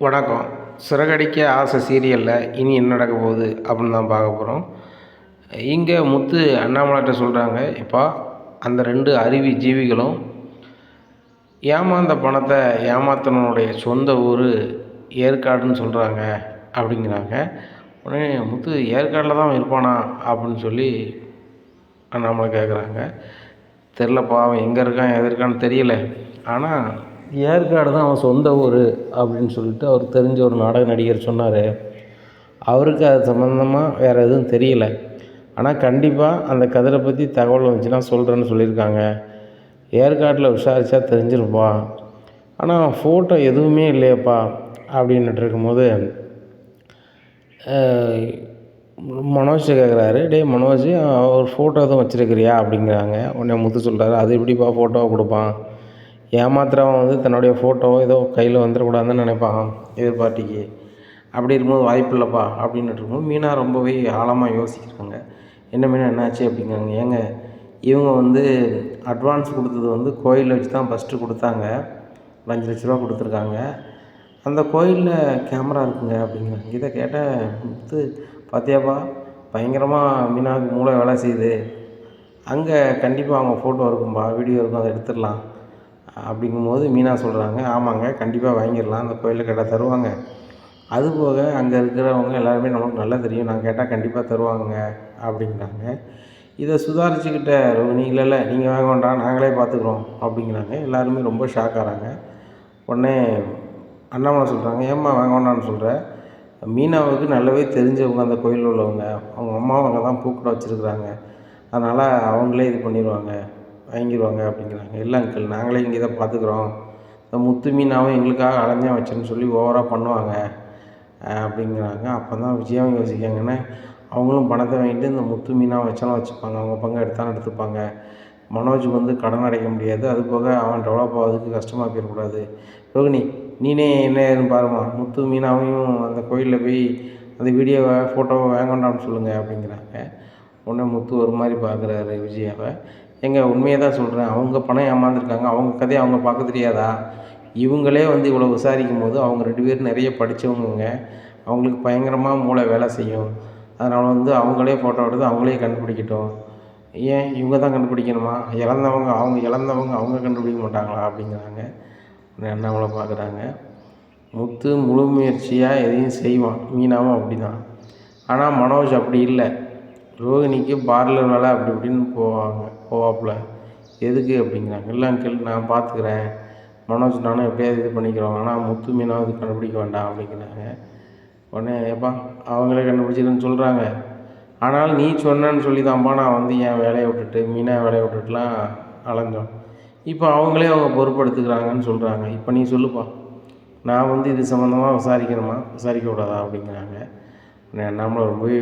வணக்கம். சிறகடிக்க ஆசை சீரியலில் இனி என்ன நடக்க போகுது அப்படின்னு தான் பார்க்க போகிறோம். இங்கே முத்து அண்ணாமலைகிட்ட சொல்கிறாங்க, எப்பா அந்த 2 அருவி ஜீவிகளும் ஏமாந்த பணத்தை ஏமாத்தினுடைய சொந்த ஊர் ஏற்காடுன்னு சொல்கிறாங்க அப்படிங்கிறாங்க. உடனே முத்து ஏற்காடில் தான் இருப்பானா அப்படின்னு சொல்லி அண்ணாமலை கேட்குறாங்க. தெரிலப்பா, அவன் எங்கே இருக்கான் எது இருக்கான்னு தெரியல, ஆனால் ஏற்காடு தான் அவன் சொந்த ஊர் அப்படின்னு சொல்லிட்டு அவர் தெரிஞ்ச ஒரு நாடக நடிகர் சொன்னார். அவருக்கு அது சம்மந்தமாக வேறு எதுவும் தெரியல, ஆனால் கண்டிப்பாக அந்த கதிரை பற்றி தகவல் வந்துச்சுன்னா சொல்கிறேன்னு சொல்லியிருக்காங்க. ஏற்காட்டில் விசாரித்தா தெரிஞ்சிருப்பா, ஆனால் ஃபோட்டோ எதுவுமே இல்லையப்பா அப்படின்ட்டு இருக்கும்போது மனோஜ் கேட்குறாரு, டே மனோஜ், ஒரு ஃபோட்டோ எதுவும் வச்சுருக்கிறியா அப்படிங்கிறாங்க. உடனே முத்து சொல்கிறாரு, அது எப்படிப்பா ஃபோட்டோவை கொடுப்பான், ஏமாத்துறவன் தன்னுடைய ஃபோட்டோவோ ஏதோ கையில் வந்துடக்கூடாதுன்னு நினைப்பான் எதிர்பார்ட்டிக்கு, அப்படி இருக்கும்போது வாய்ப்பு இல்லைப்பா அப்படின்னு இருக்கும்போது மீனா ரொம்பவே ஆழமாக யோசிக்கிறாங்க. என்ன மீனா என்னாச்சு அப்படிங்கிறாங்க. ஏங்க இவங்க அட்வான்ஸ் கொடுத்தது கோயிலில் வச்சு தான் ஃபஸ்ட்டு கொடுத்தாங்க, 5 லட்ச ரூபா கொடுத்துருக்காங்க. அந்த கோயிலில் கேமரா இருக்குங்க அப்படிங்கிறாங்க. இதை கேட்டால் பார்த்தியாப்பா, பயங்கரமாக மீனாவுக்கு மூளை வேலை செய்யுது, அங்கே கண்டிப்பாக அவங்க ஃபோட்டோ இருக்கும்பா, வீடியோ இருக்கும், அதை எடுத்துடலாம் அப்படிங்கும்போது மீனா சொல்கிறாங்க, ஆமாங்க கண்டிப்பாக வாங்கிடலாம், அந்த கோயிலில் கேட்டால் தருவாங்க, அதுபோக அங்கே இருக்கிறவங்க எல்லாருமே நமக்கு நல்லா தெரியும், நான் கேட்டால் கண்டிப்பாக தருவாங்க அப்படிங்கிறாங்க. இதை சுதாரிச்சுக்கிட்ட ரோகிணி, இல்லை நீங்கள் வாங்க வேண்டாம், நாங்களே பார்த்துக்குறோம் அப்படிங்கிறாங்க. எல்லாருமே ரொம்ப ஷாக் ஆகிறாங்க. உடனே அண்ணாமலை சொல்கிறாங்க, ஏம்மா வாங்க வேண்டாம்னு சொல்கிற, மீனாவுக்கு நல்லாவே தெரிஞ்சவங்க அந்த கோயிலில் உள்ளவங்க, அவங்க அம்மாவும் அங்கே தான் பூக்கடை வச்சுருக்குறாங்க, அதனால் அவங்களே இது பண்ணிடுவாங்க, வாங்கிடுவாங்க அப்படிங்கிறாங்க. இல்லை அங்கிள், நாங்களே இங்கே தான் பார்த்துக்குறோம், இந்த முத்து மீனாவும் எங்களுக்காக அலைஞ்சா வச்சேன்னு சொல்லி ஓவராக பண்ணுவாங்க அப்படிங்கிறாங்க. அப்போ தான் விஜயாவும் யோசிக்காங்கன்னா, அவங்களும் பணத்தை வாங்கிட்டு இந்த முத்து மீனாவை வச்சாலும் வச்சுப்பாங்க, அவங்க பங்கு எடுத்தாலும் எடுத்துப்பாங்க, மனோஜுக்கு கடன் அடைக்க முடியாது, அது போக அவன் டெவலப் ஆகிறதுக்கு கஷ்டமாக போயிடக்கூடாது. ரோகிணி, நீனே என்ன ஏதுன்னு பாருமா, முத்து மீனாவையும் அந்த கோயிலில் போய் அந்த வீடியோவை ஃபோட்டோவை வாங்க வேண்டாம்னு சொல்லுங்கள் அப்படிங்கிறாங்க. உடனே முத்து ஒரு மாதிரி பார்க்குறாரு விஜயாவை. உண்மையை தான் சொல்கிறேன், அவங்க பணம் ஏமாந்துருக்காங்க, அவங்க கதையை அவங்க பார்க்க தெரியாதா, இவங்களே இவ்வளோ விசாரிக்கும் போது அவங்க 2 பேரும் நிறைய படித்தவங்க, அவங்களுக்கு பயங்கரமாக மூளை வேலை செய்யும், அதனால் அவங்களே ஃபோட்டோ எடுத்து அவங்களே கண்டுபிடிக்கட்டும், ஏன் இவங்க தான் கண்டுபிடிக்கணுமா, அவங்க அவங்க கண்டுபிடிக்க மாட்டாங்களா அப்படிங்கிறாங்க. அண்ணாமலை பார்க்குறாங்க. முத்து முழு முயற்சியாக எதையும் செய்வான், மீனாவும் அப்படி தான், ஆனால் மனோஜ் அப்படி இல்லை, ரோகிணிக்கு பார்லர் வேலை அப்படி இப்படின்னு போவாப்புல, எதுக்கு அப்படிங்கிறாங்க. இல்லை அங்கிள், நான் பார்த்துக்கிறேன், மனோஜ் நானும் எப்படியாவது இது பண்ணிக்கிறோம், ஆனால் முத்து மீனாவது கண்டுபிடிக்க வேண்டாம் அப்படிங்கிறாங்க. உடனே ஏப்பா அவங்களே கண்டுபிடிச்சிருன்னு சொல்கிறாங்க, ஆனால் நீ சொன்னேன்னு சொல்லி தான்ப்பா நான் என் வேலையை விட்டுட்டு மீனா வேலையை விட்டுட்டுலாம் அலைஞ்சோம், இப்போ அவங்களே அவங்க பொறுப்படுத்துக்கிறாங்கன்னு சொல்கிறாங்க, இப்போ நீ சொல்லுப்பா, நான் இது சம்மந்தமாக விசாரிக்கணுமா விசாரிக்கக்கூடாதா அப்படிங்கிறாங்க. நம்மளை ரொம்பவே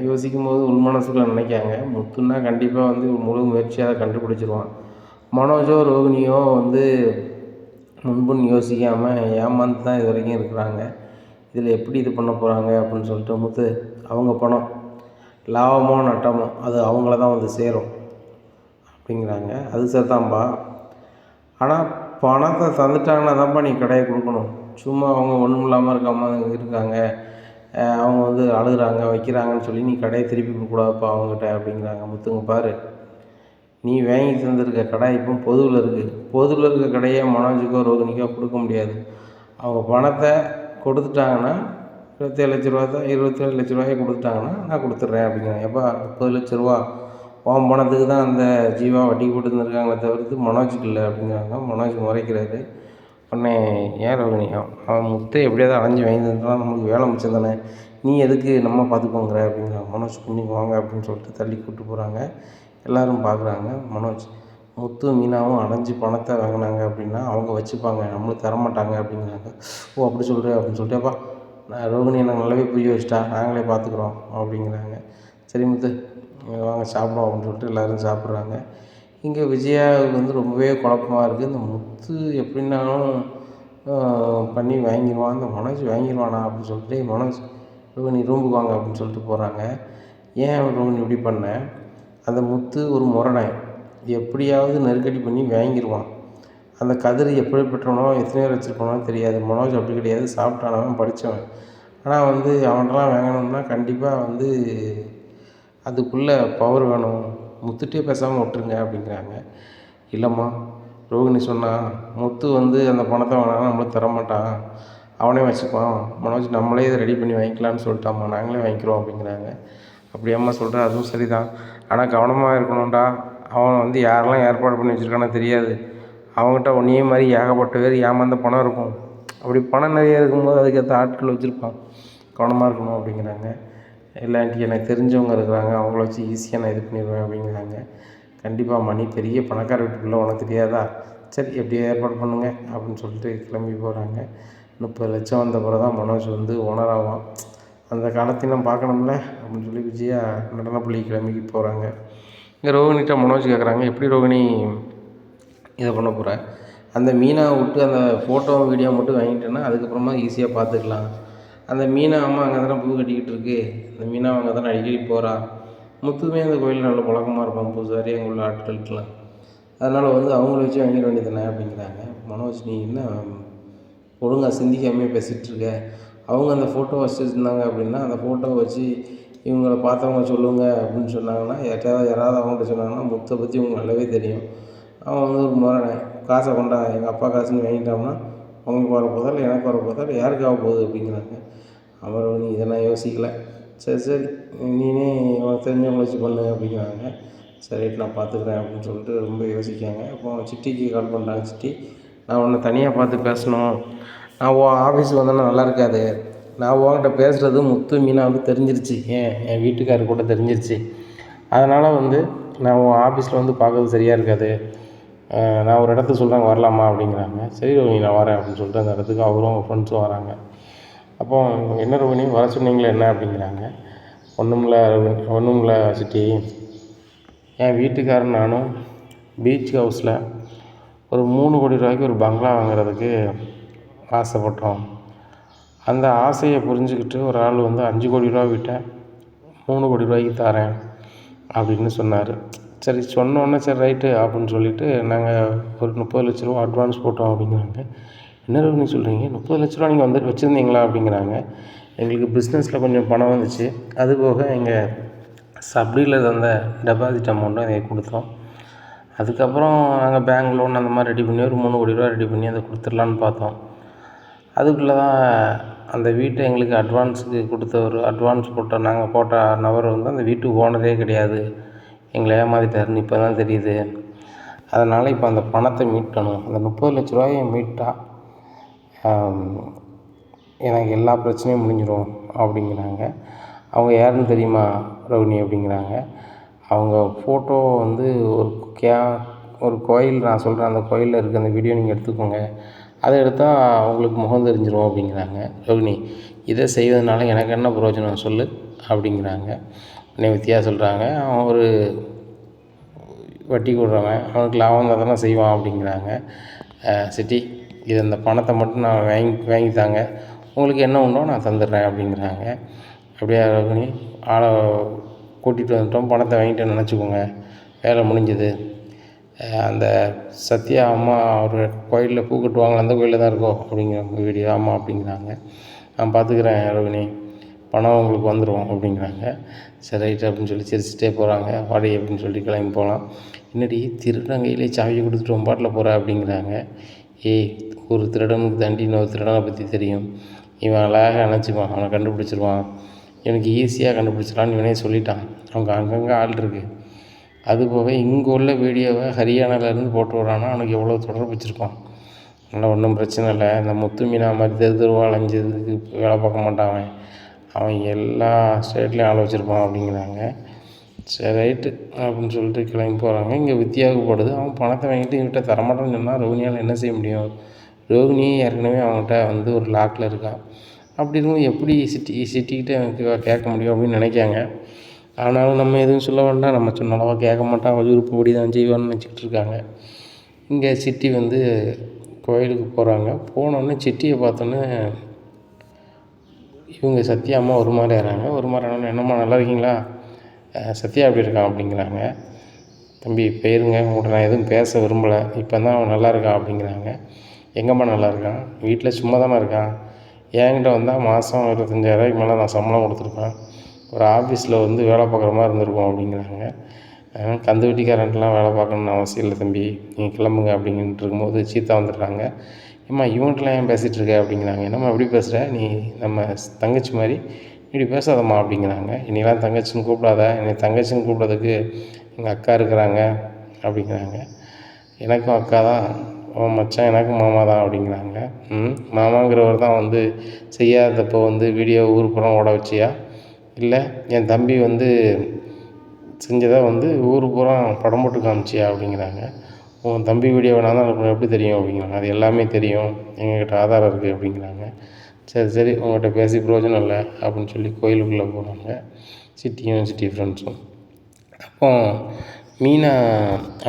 யோசிக்கும்போது உள் மனசுக்குள்ள நினைக்காங்க, முத்துன்னா கண்டிப்பாக முழு முயற்சியாக கண்டுபிடிச்சிருவான், மனோஜோ ரோகிணியோ முன்புன்னு யோசிக்காமல் ஏமாந்து தான் இது வரைக்கும் இருக்கிறாங்க, இதில் எப்படி இது பண்ண போகிறாங்க அப்படின்னு சொல்லிட்டு முத்து, அவங்க பணம் லாபமோ நட்டமோ அது அவங்கள தான் சேரும் அப்படிங்கிறாங்க. அது சரிதான்பா, ஆனால் பணத்தை தந்துட்டாங்கன்னா தான்ப்பா நீ கடையை கொடுக்கணும், சும்மா அவங்க ஒன்றும் இல்லாமல் இருக்காங்க, அவங்க அழுகுறாங்க வைக்கிறாங்கன்னு சொல்லி நீ கடையை திருப்பி கொடுக்கூடாதுப்பா அவங்ககிட்ட அப்படிங்கிறாங்க. முத்துங்க பாரு, நீ வாங்கி தந்துருக்க கடை இப்போ பொதுவில் இருக்குது, பொதுவில் இருக்க கடையை மனோஜுக்கோ ரோகிணிக்கோ கொடுக்க முடியாது, அவங்க பணத்தை கொடுத்துட்டாங்கன்னா 27 லட்ச ரூபா தான், 27 லட்ச ரூபாயை கொடுத்துட்டாங்கன்னா நான் கொடுத்துட்றேன் அப்படிங்கிறாங்க. எப்பா 30 லட்ச ரூபா உன் பணத்துக்கு தான் அந்த ஜீவா வட்டி போட்டு இருந்திருக்காங்களே தவிர்த்து மனோஜுக்கு இல்லை அப்படிங்கிறாங்க. மனோஜ் முறைக்கிறாரு. உடனே ஏன் ரோகிணி, அவன் முத்தை எப்படியாவது அலைஞ்சு வாங்கி தந்துட்டான், நமக்கு வேலை மிச்சம் தானே, நீ எதுக்கு நம்ம பார்த்துக்கோங்கிற அப்படிங்கிறாங்க. மனோஜ் கொஞ்சம் வாங்க அப்படின்னு சொல்லிட்டு தள்ளி கூப்பிட்டு போகிறாங்க. எல்லோரும் பார்க்குறாங்க. மனோஜ், முத்து மீனாவும் அலைஞ்சு பணத்தை வாங்கினாங்க அப்படின்னா அவங்க வச்சுப்பாங்க, நம்மளுக்கு தரமாட்டாங்க அப்படிங்கிறாங்க. ஓ அப்படி சொல்கிறேன் அப்படின்னு சொல்லிட்டேப்பா, நான் ரோகிணி எனக்கு நல்லாவே புரிய வச்சிட்டா, நாங்களே பார்த்துக்குறோம் அப்படிங்கிறாங்க. சரி முத்து வாங்க சாப்பிடுவோம் அப்படின்னு சொல்லிட்டு எல்லோரும் சாப்பிட்றாங்க. இங்கே விஜயாவுக்கு ரொம்பவே குழப்பமாக இருக்குது, இந்த முத்து எப்படின்னாலும் பண்ணி வாங்கிடுவான், இந்த மனோஜ் வாங்கிடுவானா அப்படின்னு சொல்லிட்டு, மனோஜ் ரோகிணி ரூமுக்கு வாங்க அப்படின்னு சொல்லிட்டு போகிறாங்க. ஏன் ரோகிணி இப்படி பண்ணேன், அந்த முத்து ஒரு முரணை எப்படியாவது நெருக்கடி பண்ணி வாங்கிடுவான், அந்த கதிர் எப்படிப்பட்டவனோ எத்தனை பேர் வச்சுருப்பானோ தெரியாது. மனோஜ் அப்படி கிடையாது, சாப்பிட்டானவன், படித்தவன். ஆனால் வந்து அவன்கிட்டலாம் வாங்கணும்னா கண்டிப்பாக வந்து அதுக்குள்ளே பவர் வேணும். முத்துட்டே பேசாமல் விட்டுருங்க அப்படிங்கிறாங்க. இல்லைம்மா, ரோகிணி சொன்னா, முத்து வந்து அந்த பணத்தை வாங்கினா நம்மளுக்கு தரமாட்டான், அவனே வச்சுக்குவான், மனோஜ் நம்மளே இதை ரெடி பண்ணி வாங்கிக்கலான்னு சொல்லிட்டாம்மா, நாங்களே வாங்கிக்கிறோம் அப்படிங்கிறாங்க. அப்படியாம்மா சொல்கிற, அதுவும் சரிதான். ஆனால் கவனமாக இருக்கணும்டா, அவன் வந்து யாரெல்லாம் ஏற்பாடு பண்ணி வச்சுருக்கானோ தெரியாது. அவங்ககிட்ட உன்னையே மாதிரி ஏகப்பட்ட பேர் ஏமாந்த பணம் இருக்கும். அப்படி பணம் நிறைய இருக்கும்போது அதுக்கேற்ற ஆட்கள் வச்சுருப்பான், கவனமாக இருக்கணும் அப்படிங்கிறாங்க. இல்லை ஆண்டி, எனக்கு தெரிஞ்சவங்க இருக்கிறாங்க, அவங்கள வச்சு ஈஸியாக நான் இது பண்ணிடுவேன் அப்படிங்கிறாங்க. கண்டிப்பாக நீ பெரிய பணக்கார வீட்டுக்குள்ளே உனக்கு தெரியாதா, சரி எப்படியோ ஏற்பாடு பண்ணுங்க அப்படின்னு சொல்லிட்டு கிளம்பி போகிறாங்க. 30 லட்சம் வந்த பிறகு தான் மனோஜ் வந்து ஓனர் ஆவான். அந்த காலத்தையும் பார்க்கணும்ல அப்படின்னு சொல்லி விஜயா நடனப்பள்ளி கிளம்பிக்கு போகிறாங்க. இங்கே ரோகிணிகிட்ட மனோஜ் கேட்குறாங்க, எப்படி ரோகிணி இதை பண்ண போகிற, அந்த மீனாவை விட்டு அந்த ஃபோட்டோ வீடியோ மட்டும் வாங்கிட்டேன்னா அதுக்கப்புறமா ஈஸியாக பார்த்துக்கலாம். அந்த மீனா அம்மா அங்கே தானே பூ கட்டிக்கிட்டு இருக்கு, அந்த மீனா அங்கே தானே அடிக்கடி போகிறா, முத்துமே அந்த கோயில் நல்ல பழக்கமாக இருப்பான் பூசாரி அங்கே உள்ள ஆட்களுக்கெலாம், அதனால் வந்து அவங்கள வச்சு வாங்கிட வேண்டியதானே அப்படிங்கிறாங்க. மனோஜ், நீ என்ன ஒழுங்காக சிந்திக்காமே பேசிகிட்ருக்க, அவங்க அந்த ஃபோட்டோ வச்சுருந்தாங்க அப்படின்னா அந்த ஃபோட்டோவை வச்சு இவங்கள பார்த்தவங்க சொல்லுங்க அப்படின்னு சொன்னாங்கன்னா, யாராவது அவங்கள்ட்ட சொன்னாங்கன்னா முத்தை பற்றி இவங்க நல்லாவே தெரியும். அவன் வந்து ஒரு முரணன், காசை கொண்டா, எங்கள் அப்பா காசுன்னு வாங்கிட்டோம்னா அவங்களுக்கு வர போதா இல்லை எனக்கு வர போதா இல்லை யாருக்கு ஆக போகுது அப்படிங்கிறாங்க. அப்புறம் நீ இதை நான் யோசிக்கலை, சரி நீனே உனக்கு தெரிஞ்சவங்களை வச்சு பண்ணு அப்படிங்கிறாங்க. சரி நான் பார்த்துக்குறேன் அப்படின்னு சொல்லிட்டு ரொம்ப யோசிக்காங்க. அப்போ சிட்டிக்கு கால் பண்ணுறாங்க. சிட்டி, நான் உன்னை தனியாக பார்த்து பேசணும், நான் ஆஃபீஸுக்கு வந்தேன்னா நல்லா இருக்காது, நான் உன்கிட்ட பேசுகிறது முத்து மீனா வந்து தெரிஞ்சிருச்சு, என் வீட்டுக்காரர் கூட தெரிஞ்சிருச்சு, அதனால் வந்து நான் உன் ஆஃபீஸில் வந்து பார்க்கறது சரியாக இருக்காது, நான் ஒரு இடத்துக்கு சொல்கிறேன் வரலாமா அப்படிங்கிறாங்க. சரி ரோஹினி நான் வரேன் அப்படின்னு சொல்லிட்டு அந்த இடத்துக்கு அவரும் அவங்க ஃப்ரெண்ட்ஸும் வராங்க. அப்போ என்ன ரோஹினி வர சொன்னீங்களே என்ன அப்படிங்கிறாங்க. ஒன்றும் இல்லை சிட்டி, என் வீட்டுக்காரன் நானும் பீச் ஹவுஸில் ஒரு 3 கோடி ரூபாய்க்கு ஒரு பங்களா வாங்குறதுக்கு ஆசைப்பட்டோம். அந்த ஆசையை புரிஞ்சுக்கிட்டு ஒரு ஆள் வந்து 5 கோடி ரூபா விட்ட 3 கோடி ரூபாய்க்கு தரேன் அப்படின்னு சொன்னார். சரி சொன்னோன்னே சரி ரைட்டு அப்படின்னு சொல்லிவிட்டு நாங்கள் ஒரு 30 லட்ச ரூபா அட்வான்ஸ் போட்டோம் அப்படிங்கிறாங்க. என்ன ரோஹினி சொல்கிறீங்க, 30 லட்ச ரூபா நீங்கள் வந்து வச்சுருந்தீங்களா அப்படிங்கிறாங்க. எங்களுக்கு பிஸ்னஸில் கொஞ்சம் பணம் வந்துச்சு, அதுபோக எங்கள் சப்டியில் இருந்த டெபாசிட் அமௌண்ட்டும் அதை கொடுத்தோம். அதுக்கப்புறம் நாங்கள் பேங்க் லோன் அந்த மாதிரி ரெடி பண்ணி ஒரு 3 கோடி ரூபா ரெடி பண்ணி அதை கொடுத்துடலான்னு பார்த்தோம். அதுக்குள்ளே தான் அந்த வீட்டை எங்களுக்கு அட்வான்ஸுக்கு கொடுத்தவர், அட்வான்ஸ் நாங்கள் போட்ட நபர் வந்து அந்த வீட்டு ஓனரே கிடையாது, எங்களை ஏமாற்றிட்டாருன்னு இப்போ தான் தெரியுது. அதனால் இப்போ அந்த பணத்தை மீட்கணும், அந்த 30 லட்ச ரூபாயை மீட்டா எனக்கு எல்லா பிரச்சனையும் முடிஞ்சிடும் அப்படிங்கிறாங்க. அவங்க யாருன்னு தெரியுமா ரோஹினி அப்படிங்கிறாங்க. அவங்க ஃபோட்டோ வந்து ஒரு கோயில், நான் சொல்கிறேன் அந்த கோயிலில் இருக்க அந்த வீடியோ நீங்கள் எடுத்துக்கோங்க, அதை எடுத்தால் அவங்களுக்கு முகம் தெரிஞ்சிடும் அப்படிங்கிறாங்க. ரோஹினி, இதை செய்வதனால எனக்கு என்ன பிரயோஜனம் சொல்லு அப்படிங்கிறாங்க. உடனே வித்யா சொல்கிறாங்க, அவன் ஒரு வட்டி கொடுறவன், அவனுக்கு லாபம் இருந்தால் தானே செய்வான் அப்படிங்கிறாங்க. சிட்டி, இது இந்த பணத்தை மட்டும் நான் வாங்கித்தாங்க, உங்களுக்கு என்ன உண்டோ நான் தந்துடுறேன் அப்படிங்கிறாங்க. அப்படியே ரோஹினி, ஆளை கூட்டிகிட்டு வந்துட்டோம், பணத்தை வாங்கிட்டேன்னு நினச்சிக்கோங்க, வேலை முடிஞ்சது. அந்த சத்யா அம்மா ஒரு கோயிலில் பூ கட்டுவாங்க, அந்த கோயிலில் தான் இருக்கோ அப்படிங்கிற வீடியோ. ஆமாம் அப்படிங்கிறாங்க. நான் பார்த்துக்கிறேன் ரோஹினி, பணம் உங்களுக்கு வந்துடும் அப்படிங்கிறாங்க. சரி ரைட்டு அப்படின்னு சொல்லி சிரிச்சிட்டே போகிறாங்க. வாடி அப்படின்னு சொல்லி கிளம்பி போகலாம். என்னடி திருடன் கையிலே சாவியை கொடுத்துட்டு உன் பாட்டில் போகிற அப்படிங்கிறாங்க. ஏய், ஒரு திருடனுக்கு தாண்டி இன்னொரு திருடனை பற்றி தெரியும், இவன் அழகாக நினச்சிப்பான், அவனை கண்டுபிடிச்சிருவான், இவனுக்கு ஈஸியாக கண்டுபிடிச்சிடலான்னு இவனே சொல்லிட்டான், அவங்க அங்கங்கே ஆள் இருக்குது. அதுபோக இங்கே உள்ள வீடியோவை ஹரியானாவிலேருந்து போட்டு விட்றான்னா அவனுக்கு எவ்வளோ தொடர்பு வச்சுருப்பான், அதனால் ஒன்றும் பிரச்சனை இல்லை. இந்த முத்து மீனா மாதிரி தெருவா அலைஞ்சதுக்கு வேலை பார்க்க மாட்டான், அவன் எல்லா ஸ்டேட்லேயும் ஆள் வச்சுருப்பான் அப்படிங்கிறாங்க. சரி ரைட்டு அப்படின்னு சொல்லிட்டு கிளம்பி போகிறாங்க. இங்கே வித்தியாவுக்கு போடுது, அவன் பணத்தை வாங்கிட்டு இவன்கிட்ட தரமாட்டேன்னு சொன்னால் ரோஹினியால் என்ன செய்ய முடியும். ரோஹினி ஏற்கனவே அவங்ககிட்ட வந்து ஒரு லாக்கில் இருக்கான். அப்படி இருக்கும் எப்படி சிட்டிக்கிட்டே எனக்கு கேட்க முடியும் அப்படின்னு நினைக்காங்க. ஆனாலும் நம்ம எதுவும் சொல்ல வேண்டாம், நம்ம சொன்னாலவா கேட்க மாட்டான், அவள் விருப்பப்படி தான் செய்வான்னு நினச்சிக்கிட்டு இருக்காங்க. இங்கே சிட்டி வந்து கோயிலுக்கு போகிறாங்க. போனோடனே சிட்டியை பார்த்தோன்னே இவங்க சத்யா அம்மா ஒரு மாதிரி ஆகிறாங்க. ஒரு மாதிரி ஆனோடனே, என்னம்மா நல்லா இருக்கீங்களா, சத்யா எப்படி இருக்கான் அப்படிங்கிறாங்க. தம்பி போயிருங்க, உங்கள்கிட்ட நான் எதுவும் பேச விரும்பலை. இப்போ தான் அவன் நல்லா இருக்கான் அப்படிங்கிறாங்க. எங்கேம்மா நல்லா இருக்கான்? வீட்டில் சும்மா தானே இருக்கான். என்கிட்ட வந்தால் மாதம் 25,000 மேலே நான் சம்பளம் கொடுத்துருப்பேன். ஒரு ஆஃபீஸில் வந்து வேலை பார்க்குற மாதிரி இருந்திருக்கும் அப்படிங்கிறாங்க. கந்து வெட்டிக்காரன்ட்டுலாம் வேலை பார்க்கணுன்னு அவசியம் இல்லை தம்பி, நீங்கள் கிளம்புங்க அப்படின்ட்டு இருக்கும்போது சீதா வந்துடுறாங்க. ஏம்மா இவன்கிட்டலாம் ஏன் பேசிகிட்டு இருக்க அப்படிங்கிறாங்க. என்னம்மா எப்படி பேசுகிற, நீ நம்ம தங்கச்சி மாதிரி இப்படி பேசாதம்மா அப்படிங்கிறாங்க. என்னையெல்லாம் தங்கச்சின்னு கூப்பிடாத, என்னை தங்கச்சின்னு கூப்பிட்றதுக்கு எங்கள் அக்கா இருக்கிறாங்க அப்படிங்கிறாங்க. எனக்கும் அக்கா தான், உன் மச்சான் எனக்கும் மாமா தான் அப்படிங்கிறாங்க. மாமாங்கிறவர் தான் வந்து செய்யாத தப்போ வந்து வீடியோ ஊர் புறம் ஓட வச்சியா, இல்லை என் தம்பி வந்து செஞ்சதை வந்து ஊர் பூரா படம் போட்டு காமிச்சியா அப்படிங்கிறாங்க. உன் தம்பி வீடியோவை நான் தான் அனுப்புனேன், எப்படி தெரியும் அப்படிங்கிறாங்க. அது எல்லாமே தெரியும், எங்ககிட்ட ஆதாரம் இருக்குது அப்படிங்கிறாங்க. சரி சரி உங்கள்கிட்ட பேசி பிரயோஜனம் இல்லை அப்படின்னு சொல்லி கோயிலுக்குள்ளே போகிறாங்க சிட்டியும் சிட்டி ஃப்ரெண்ட்ஸும். அப்போ மீனா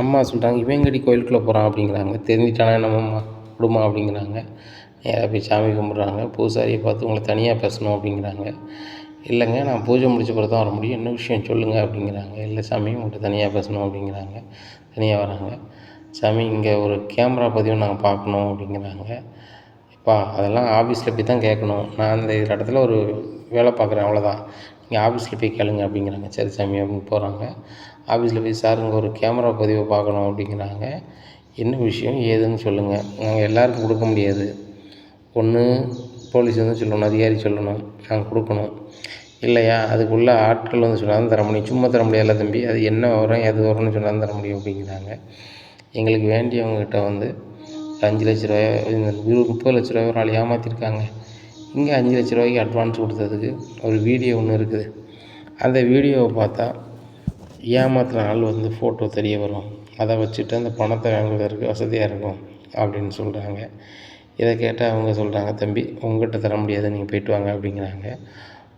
அம்மா சொல்கிறாங்க, இவன் எங்கடி கோயிலுக்குள்ளே போகிறான் அப்படிங்கிறாங்க. தெரிஞ்சிட்டானா என்னம்மா விடுமா அப்படிங்கிறாங்க. நேராக போய் சாமி கும்பிட்றாங்க. பூசாரியை பார்த்து உங்களை தனியாக பேசணும் அப்படிங்கிறாங்க. இல்லைங்க, நான் பூஜை முடிச்ச பிறகு தான் வர முடியும், என்ன விஷயம் சொல்லுங்கள் அப்படிங்கிறாங்க. இல்லை சாமி உங்கள்கிட்ட தனியாக பேசணும் அப்படிங்கிறாங்க. தனியாக வராங்க. சாமி இங்கே ஒரு கேமரா பதிவு நாங்கள் பார்க்கணும் அப்படிங்கிறாங்க. அப்பா அதெல்லாம் ஆஃபீஸில் போய் தான் கேட்கணும், நான் இந்த இடத்துல ஒரு வேலை பார்க்குறேன் அவ்வளோதான், நீங்கள் ஆஃபீஸில் போய் கேளுங்க அப்படிங்கிறாங்க. சரி சாமி அப்படின்னு போகிறாங்க. ஆஃபீஸில் போய் சார் இங்கே ஒரு கேமரா பதிவை பார்க்கணும் அப்படிங்கிறாங்க. என்ன விஷயம் ஏதுன்னு சொல்லுங்கள், நாங்கள் எல்லாருக்கும் கொடுக்க முடியாது, ஒன்று போலீஸ் வந்து சொல்லணும், அதிகாரி சொல்லணும், நாங்கள் கொடுக்கணும், இல்லையா அதுக்குள்ளே ஆட்கள் வந்து சொன்னாலும் தர முடியும், சும்மா தர முடியாதுல்ல தம்பி, அது என்ன வரும் எது வரும்னு சொன்னாலும் தர முடியும் அப்படிங்கிறாங்க. எங்களுக்கு வேண்டியவங்ககிட்ட வந்து 5 லட்ச ரூபாய், 30 லட்ச ரூபாய் ஒரு ஆள் ஏமாற்றிருக்காங்க. இங்கே 5 லட்ச ரூபாய்க்கு அட்வான்ஸ் கொடுத்ததுக்கு ஒரு வீடியோ ஒன்று இருக்குது. அந்த வீடியோவை பார்த்தா ஏமாத்துகிற ஆள் வந்து ஃபோட்டோ தெரிய வரும், அதை வச்சுட்டு அந்த பணத்தை வாங்குவதற்கு வசதியாக இருக்கும் அப்படின்னு சொல்கிறாங்க. இதை கேட்டால் அவங்க சொல்கிறாங்க, தம்பி உங்கள்கிட்ட தர முடியாது, நீங்கள் போய்ட்டு வாங்க அப்படிங்கிறாங்க.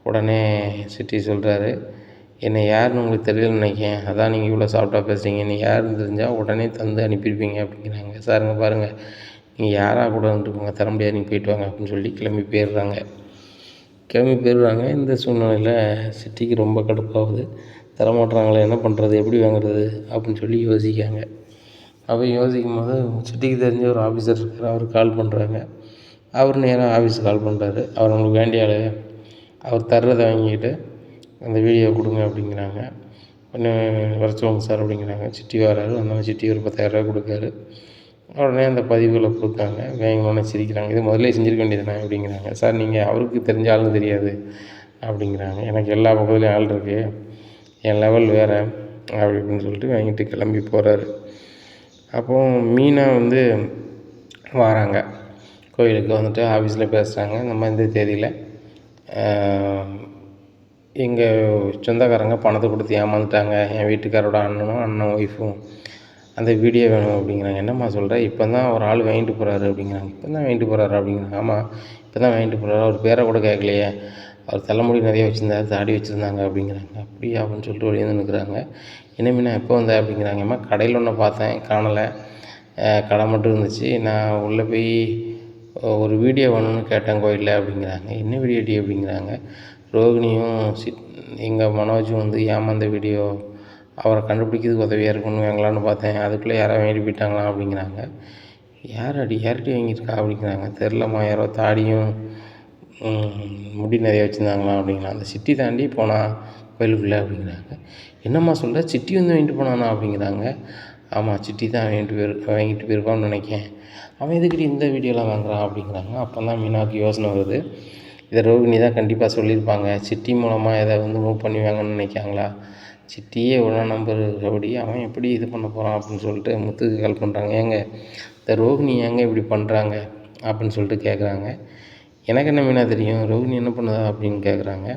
உடனே சிட்டி சொல்கிறாரு, என்னை யாருன்னு உங்களுக்கு தெரியலன்னு நினைக்கிறேன், அதான் நீங்கள் இவ்வளோ சாஃப்டாக பேசுகிறீங்க, நீ யாருன்னு தெரிஞ்சால் உடனே தந்து அனுப்பியிருப்பீங்க அப்படிங்கிறாங்க. சாருங்க பாருங்கள், நீங்கள் யாராக கூட வந்துட்டுருக்கோங்க, தர முடியாது, நீங்கள் போய்ட்டு வாங்க அப்படின்னு சொல்லி கிளம்பி போயிடுறாங்க. இந்த சூழ்நிலையில் சிட்டிக்கு ரொம்ப கடுப்பாகுது. தரமாட்டுறாங்களே, என்ன பண்ணுறது, எப்படி வாங்குறது அப்படின்னு சொல்லி யோசிக்காங்க. அப்போ யோசிக்கும் போது சிட்டிக்கு தெரிஞ்ச ஒரு ஆஃபீஸர் இருக்கார், அவர் கால் பண்ணுறாங்க. அவர் நேராக ஆஃபீஸுக்கு கால் பண்ணுறாரு. அவர் உங்களுக்கு வேண்டிய ஆள், அவர் தர்றதை வாங்கிக்கிட்டு அந்த வீடியோ கொடுங்க அப்படிங்கிறாங்க. உடனே வர சொல்லுங்க சார் அப்படிங்கிறாங்க. சிட்டி வராரு. வந்தோடனே சிட்டி ஒரு 10,000 கொடுக்காரு. உடனே அந்த பதிவுகளை கொடுத்தாங்க. வேணும்னே சிரிக்கிறாங்க, இது முதல்ல செஞ்சுருக்க வேண்டியதுதானே அப்படிங்கிறாங்க. சார் நீங்கள் அவருக்கு தெரிஞ்ச ஆளுங்க தெரியாது அப்படிங்கிறாங்க. எனக்கு எல்லா பக்கத்துலேயும் ஆள் இருக்குது, என் லெவல் வேறு அப்படி இப்படின்னு சொல்லிட்டு வாங்கிட்டு கிளம்பி போகிறாரு. அப்போது மீனா வந்து வராங்க கோயிலுக்கு, வந்துட்டு ஆஃபீஸில் பேசுகிறாங்க. இந்த மாதிரி இந்த தேதியில் எங்கள் சொந்தக்காரங்க பணத்தை கொடுத்து ஏமாந்துட்டாங்க, என் வீட்டுக்காரோட அண்ணன் ஒய்ஃபும், அந்த வீடியோ வேணும் அப்படிங்கிறாங்க. என்னம்மா சொல்கிற, இப்போ தான் ஒரு ஆள் வாங்கிட்டு போகிறாரு அப்படிங்கிறாங்க. இப்போ தான் வாங்கிட்டு போகிறாரு அப்படிங்கிறாங்க. ஆமாம் இப்போ தான் வாங்கிட்டு போகிறாரு, அவர் பேரை கூட கேட்கலையே, அவர் தலைமுடி நிறைய வச்சுருந்தாரு, தாடி வச்சுருந்தாங்க அப்படிங்கிறாங்க. அப்படியா அப்படின்னு சொல்லிட்டு வெளியே வந்து நிற்கிறாங்க. என்ன மீனா எப்போ வந்த அப்படிங்கிறாங்க. அம்மா கடையில் ஒன்று பார்த்தேன், காணலை, கடை மட்டும் இருந்துச்சு, நான் உள்ளே போய் ஒரு வீடியோ வேணும்னு கேட்டேன் கோயிலில் அப்படிங்கிறாங்க. என்ன வீடியோ டி அப்படிங்கிறாங்க. ரோகிணியும் எங்கள் மனோஜும் வந்து ஏமாந்த வீடியோ, அவரை கண்டுபிடிக்கிறதுக்கு உதவியாக இருக்குன்னு வாங்கலான்னு பார்த்தேன், அதுக்குள்ளே யாரோ வாங்கிட்டு போயிட்டாங்களா அப்படிங்கிறாங்க. யார்கிட்ட வாங்கியிருக்கா அப்படிங்கிறாங்க. தெரிலம்மா, யாரோ தாடியும் முடி நிறைய வச்சுருந்தாங்களாம் அப்படிங்கிறாங்க. அந்த சிட்டி தாண்டி போனால் கோயிலுக்குள்ளே அப்படிங்கிறாங்க. என்னம்மா சொல்கிற, சிட்டி வந்து வாங்கிட்டு போனானா அப்படிங்கிறாங்க. ஆமாம் சிட்டி தான் வாங்கிட்டு போயிருப்பான்னு நினைக்கிறேன், அவன் எதுக்கிட்ட இந்த வீடியோலாம் வாங்குறான் அப்படிங்கிறாங்க. அப்போ தான் மீனாவுக்கு யோசனை வருது, இதை ரோகிணி தான் கண்டிப்பாக சொல்லியிருப்பாங்க, சிட்டி மூலமாக எதை வந்து மூவ் பண்ணுவாங்கன்னு நினைக்காங்களா, சிட்டியே ஒன்றா நம்பர் ரவுடி, அவன் எப்படி இது பண்ண போகிறான் அப்படின்னு சொல்லிட்டு முத்துக்கு கால் பண்ணுறாங்க. ஏங்க இந்த ரோகிணி ஏங்க இப்படி பண்ணுறாங்க அப்படின்னு சொல்லிட்டு கேட்குறாங்க. எனக்கு என்ன மீனா தெரியும், ரோகிணி என்ன பண்ணுதா அப்படின்னு கேட்குறாங்க.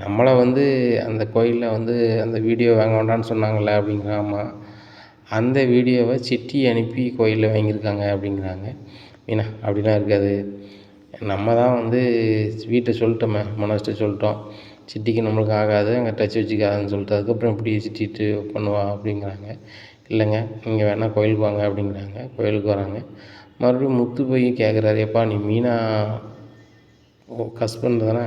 நம்மளை வந்து அந்த கோயிலில் வந்து அந்த வீடியோ வாங்க வேண்டான்னு சொன்னாங்கள்ல அப்படிங்கிறாங்க. ஆமாம், அந்த வீடியோவை சிட்டி அனுப்பி கோயிலில் வாங்கியிருக்காங்க அப்படிங்கிறாங்க. மீனா அப்படிலாம் இருக்காது, நம்ம தான் வந்து வீட்டை சொல்லிட்டோமே, மனோஜ்கிட்ட சொல்லிட்டோம், சிட்டிக்கு நம்மளுக்கு ஆகாது, அங்கே டச் வச்சுக்காதுன்னு சொல்லிட்டு, அதுக்கப்புறம் எப்படி சிட்டிட்டு பண்ணுவா அப்படிங்கிறாங்க. இல்லைங்க நீங்கள் வேணால் கோயிலுக்கு வாங்க அப்படிங்கிறாங்க. கோயிலுக்கு வராங்க. மறுபடியும் முத்து போய் கேட்குறாரு, எப்பா நீ மீனா ஹஸ்பண்ட் தானே.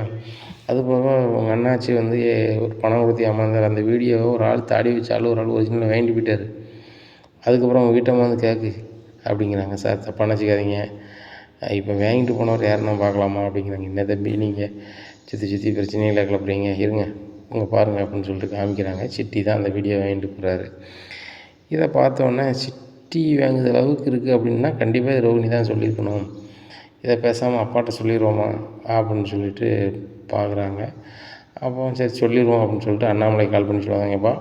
அதுபோக உங்கள் அண்ணாச்சி வந்து ஒரு பணம் கொடுத்து ஏமாந்தார். அந்த வீடியோவை ஒரு ஆள் தாடி வச்சாலும் ஒரு ஆள் ஒரிஜினல் வாங்கிட்டு போயிட்டார். அதுக்கப்புறம் அவங்க வீட்டம்மா வந்து கேட்கு அப்படிங்கிறாங்க. சார் தப்பாக நினச்சிக்காதீங்க, இப்போ வாங்கிட்டு போனவர் யாருன்னா பார்க்கலாமா அப்படிங்கிறாங்க. என்ன தம்பி நீங்கள் சுற்றி பிரச்சனைகளை கிளப்புறீங்க, இருங்க உங்கள் பாருங்கள் அப்படின்னு சொல்லிட்டு காமிக்கிறாங்க. சிட்டி தான் அந்த வீடியோ வாங்கிட்டு போகிறாரு. இதை பார்த்தோன்னே சிட்டி வாங்குற அளவுக்கு இருக்குது அப்படின்னா கண்டிப்பாக ரோகிணி தான் சொல்லியிருக்கணும். இதை பேசாமல் அப்பாட்ட சொல்லிடுவோமா அப்படின்னு சொல்லிட்டு பார்க்குறாங்க. அப்போ சரி சொல்லிடுவோம் அப்படின்னு சொல்லிட்டு அண்ணாமலை கால் பண்ணி சொல்லுவாங்கப்பா,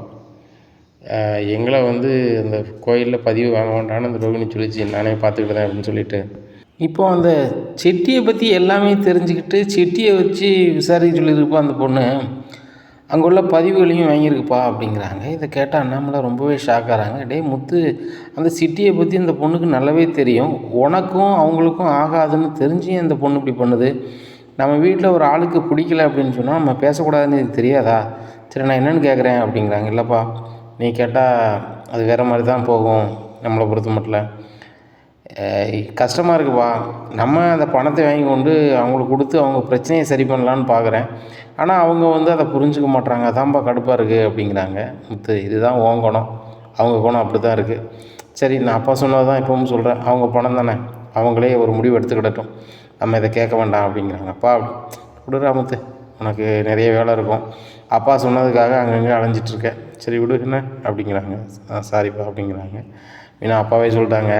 எங்களை வந்து அந்த கோயிலில் பதிவு வாங்க வேண்டான்னு அந்த ரோகிணி சொல்லிச்சு, நானே பார்த்துக்கிட்டேன் அப்படின்னு சொல்லிட்டு. இப்போ அந்த செட்டியை பற்றி எல்லாமே தெரிஞ்சுக்கிட்டு செட்டியை வச்சு விசாரிக்க சொல்லியிருப்பா அந்த பொண்ணு. அங்கே உள்ள பதிவுகளையும் வாங்கியிருக்குப்பா அப்படிங்கிறாங்க. இதை கேட்டால் அண்ணாமலை ரொம்பவே ஷாக்காகிறாங்க. டேய் முத்து, அந்த சிட்டியை பற்றி இந்த பொண்ணுக்கு நல்லாவே தெரியும், உனக்கும் அவங்களுக்கும் ஆகாதுன்னு தெரிஞ்சும் அந்த பொண்ணு இப்படி பண்ணுது. நம்ம வீட்டில் ஒரு ஆளுக்கு பிடிக்கல அப்படின்னு சொன்னால் நம்ம பேசக்கூடாதுன்னு எனக்கு தெரியாதா? சரி நான் என்னென்னு கேட்குறேன் அப்படிங்கிறாங்க. இல்லைப்பா, நீ கேட்டால் அது வேறு மாதிரி தான் போகும். நம்மளை பொறுத்த மட்டும் கஷ்டமாக இருக்குப்பா. நம்ம அந்த பணத்தை வாங்கி கொண்டு அவங்களுக்கு கொடுத்து அவங்க பிரச்சனையை சரி பண்ணலான்னு பார்க்குறேன். ஆனால் அவங்க வந்து அதை புரிஞ்சுக்க மாட்றாங்க. அதான்ப்பா கடுப்பாக இருக்குது அப்படிங்கிறாங்க. முத்து, இதுதான் உன் குணம், அவங்க குணம் அப்படி தான் இருக்குது. சரி, நான் அப்பா சொன்னது தான் இப்பவும் சொல்கிறேன், அவங்க பணம் தானே, அவங்களே ஒரு முடிவு எடுத்துக்கிடட்டும், நம்ம இதை கேட்க வேண்டாம் அப்படிங்கிறாங்க. அப்பா விடுறா முத்து, உனக்கு நிறைய வேலை இருக்கும், அப்பா சொன்னதுக்காக அங்கங்கே அலைஞ்சிட்ருக்கேன், சரி விடு என்ன அப்படிங்கிறாங்க. சாரிப்பா அப்படிங்கிறாங்க. ஏன்னா அப்பாவே சொல்லிட்டாங்க,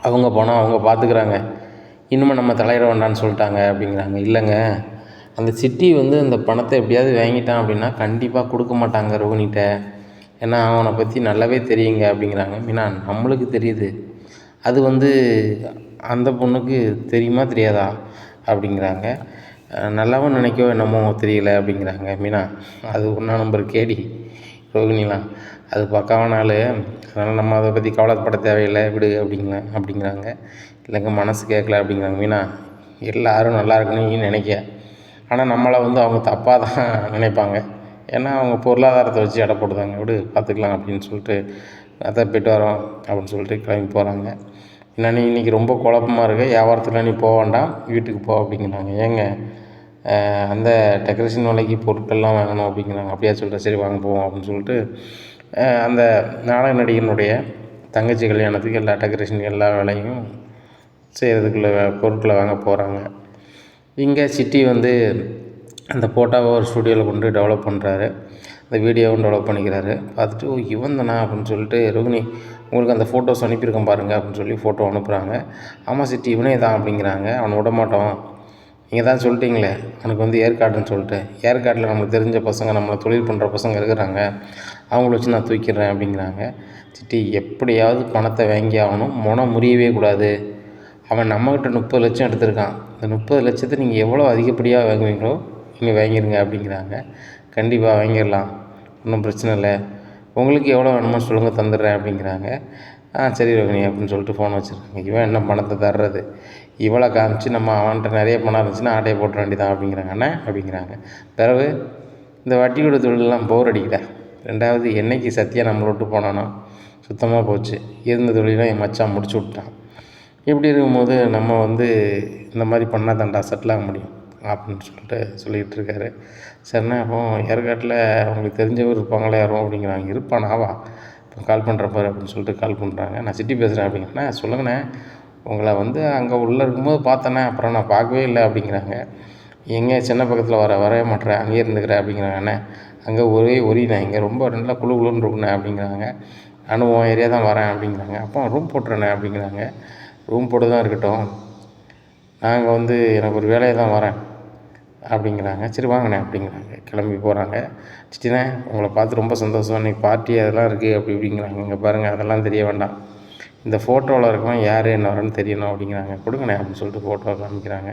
அவங்க பணம் அவங்க பார்த்துக்குறாங்க, இன்னுமே நம்ம தலையிட வேண்டான்னு சொல்லிட்டாங்க அப்படிங்கிறாங்க. இல்லைங்க, அந்த சிட்டி வந்து அந்த பணத்தை எப்படியாவது வாங்கிட்டான் அப்படின்னா கண்டிப்பாக கொடுக்க மாட்டாங்க ரோகிணிகிட்ட, ஏன்னா அவனை பற்றி நல்லாவே தெரியுங்க அப்படிங்கிறாங்க. மீனா, நம்மளுக்கு தெரியுது, அது வந்து அந்த பொண்ணுக்கு தெரியுமா தெரியாதா அப்படிங்கிறாங்க. நல்லாவும் நினைக்கவோ என்னமோ தெரியல அப்படிங்கிறாங்க. மீனா, அது ஒன்றா நம்பர் கேடி ரோகிணிலாம், அது பக்காவான ஆள், அதனால் நம்ம அதை பற்றி கவலைப்பட தேவையில்லை, விடு அப்படிங்கிறாங்க. இல்லைங்க, மனசு கேட்கல அப்படிங்கிறாங்க. மீனா, எல்லோரும் நல்லா இருக்குன்னு நீ நினைக்க, ஆனால் நம்மளை வந்து அவங்க தப்பாக தான் நினைப்பாங்க, ஏன்னா அவங்க பொருளாதாரத்தை வச்சு எடை போடுதாங்க, விடு பார்த்துக்கலாம் அப்படின்னு சொல்லிட்டு அதான் போய்ட்டு வரோம் அப்படின்னு சொல்லிட்டு கிளம்பி போகிறாங்க. ஏன்னா நீ இன்றைக்கி ரொம்ப குழப்பமாக இருக்க, வியாபாரத்தில் நீ போக வேண்டாம், வீட்டுக்கு போ அப்படிங்கிறாங்க. ஏங்க, அந்த டெக்கரேஷன் வேலைக்கு பொருட்கள்லாம் வாங்கணும் அப்படிங்கிறாங்க. அப்படியா சொல்கிறேன், சரி வாங்க போவோம் அப்படின்னு சொல்லிட்டு அந்த நாடக நடிகனுடைய தங்கச்சி கல்யாணத்துக்கு எல்லா டெக்கரேஷன் எல்லா வேலையும் செய்கிறதுக்குள்ள பொருட்களை வாங்க போகிறாங்க. இங்கே சிட்டி வந்து அந்த ஃபோட்டோவை ஒரு ஸ்டூடியோவில் கொண்டு டெவலப் பண்ணுறாரு, அந்த வீடியோவும் டெவலப் பண்ணிக்கிறாரு. பார்த்துட்டு ஓ இவன் தானா அப்படின்னு சொல்லிட்டு, ரோகிணி உங்களுக்கு அந்த ஃபோட்டோஸ் அனுப்பியிருக்கேன் பாருங்கள் அப்படின்னு சொல்லி ஃபோட்டோ அனுப்புகிறாங்க. ஆமாம் சிட்டி, இவனே தான் அப்படிங்கிறாங்க. அவனை விட மாட்டோம், நீங்கள் தான் சொல்லிட்டீங்களே அவனுக்கு வந்து ஏற்காடுன்னு சொல்லிட்டு, ஏற்காட்டில் நம்மளுக்கு தெரிஞ்ச பசங்க, நம்மளை தொழில் பண்ணுற பசங்க இருக்கிறாங்க, அவங்கள வச்சு நான் தூக்கிடுறேன் அப்படிங்கிறாங்க. சிட்டி, எப்படியாவது பணத்தை வாங்கி ஆகணும், முனம் முறியவே கூடாது, அவன் நம்மக்கிட்ட 30 லட்சம் எடுத்திருக்கான், இந்த 30 லட்சத்தை நீங்கள் எவ்வளோ அதிகப்படியாக வாங்குவீங்களோ நீங்கள் வாங்கிடுங்க அப்படிங்கிறாங்க. கண்டிப்பாக வாங்கிடலாம், ஒன்றும் பிரச்சனை இல்லை, உங்களுக்கு எவ்வளோ வேணுமோ சொல்லுங்கள் தந்துடுறேன் அப்படிங்கிறாங்க. சரி ரோகிணி அப்படின்னு சொல்லிட்டு ஃபோன் வச்சுருக்காங்க. இவன் என்ன பணத்தை தர்றது, இவ்வளோ காமிச்சு நம்ம அவன்கிட்ட நிறைய பணம் இருந்துச்சுன்னா ஆட்டையை போட்டுற வேண்டியதான் அப்படிங்கிறாங்க. அண்ணா அப்படிங்கிறாங்க. பிறகு இந்த வட்டி கொடுத்த தொழிலெலாம் போர் அடிக்கல, ரெண்டாவது என்னைக்கு சத்தியா நம்மளை விட்டு போனானோ சுத்தமாக போச்சு, இருந்த தொழிலாம் என் மச்சான் முடிச்சு விட்டான், இப்படி இருக்கும்போது நம்ம வந்து இந்த மாதிரி பண்ணால் தாண்டா செட்டில் ஆக முடியும் அப்படின்னு சொல்லிகிட்டு இருக்காரு. சரிண்ணா, அப்போ ஏற்காட்டில் அவங்களுக்கு தெரிஞ்சவர் இருப்பாங்களே யாரும் அப்படிங்கிறாங்க. இருப்பானாவா, இப்போ கால் பண்ணுறப்பாரு அப்படின்னு சொல்லிட்டு கால் பண்ணுறாங்க. நான் சிட்டி பேசுகிறேன் அப்படிங்கண்ணா. சொல்லுங்கண்ணே, உங்களை வந்து அங்கே உள்ளே இருக்கும்போது பார்த்தேண்ணே, அப்புறம் நான் பார்க்கவே இல்லை அப்படிங்கிறாங்க. எங்கே சின்ன பக்கத்தில் வரவே மாட்டேறேன், அங்கேயே இருந்துக்கிறேன் அப்படிங்கிறாங்கண்ணே. அங்கே ஒரே நான் இங்கே ரொம்ப நல்லா குழுன்னு இருக்குண்ணே அப்படிங்கிறாங்க. நானும் உன் ஏரியா தான் வரேன் அப்படிங்கிறாங்க. அப்போ ரூம் போட்டுறேண்ணே அப்படிங்கிறாங்க. ரூம் போட்டு தான் இருக்கட்டும், நாங்கள் வந்து எனக்கு ஒரு வேலையை தான் வரேன் அப்படிங்கிறாங்க. சரி வாங்கண்ணே அப்படிங்கிறாங்க. கிளம்பி போகிறாங்க. சிட்டிண்ணே, உங்களை பார்த்து ரொம்ப சந்தோஷம், இன்றைக்கி பார்ட்டி அதெல்லாம் இருக்குது அப்படி இப்படிங்கிறாங்க. இங்கே பாருங்கள், அதெல்லாம் தெரிய வேண்டாம், இந்த ஃபோட்டோவில் இருக்கவன் யார் என்ன வரேன்னு தெரியணும் அப்படிங்கிறாங்க. கொடுங்கண்ணே அப்படின்னு சொல்லிட்டு ஃபோட்டோ காமிக்கிறாங்க.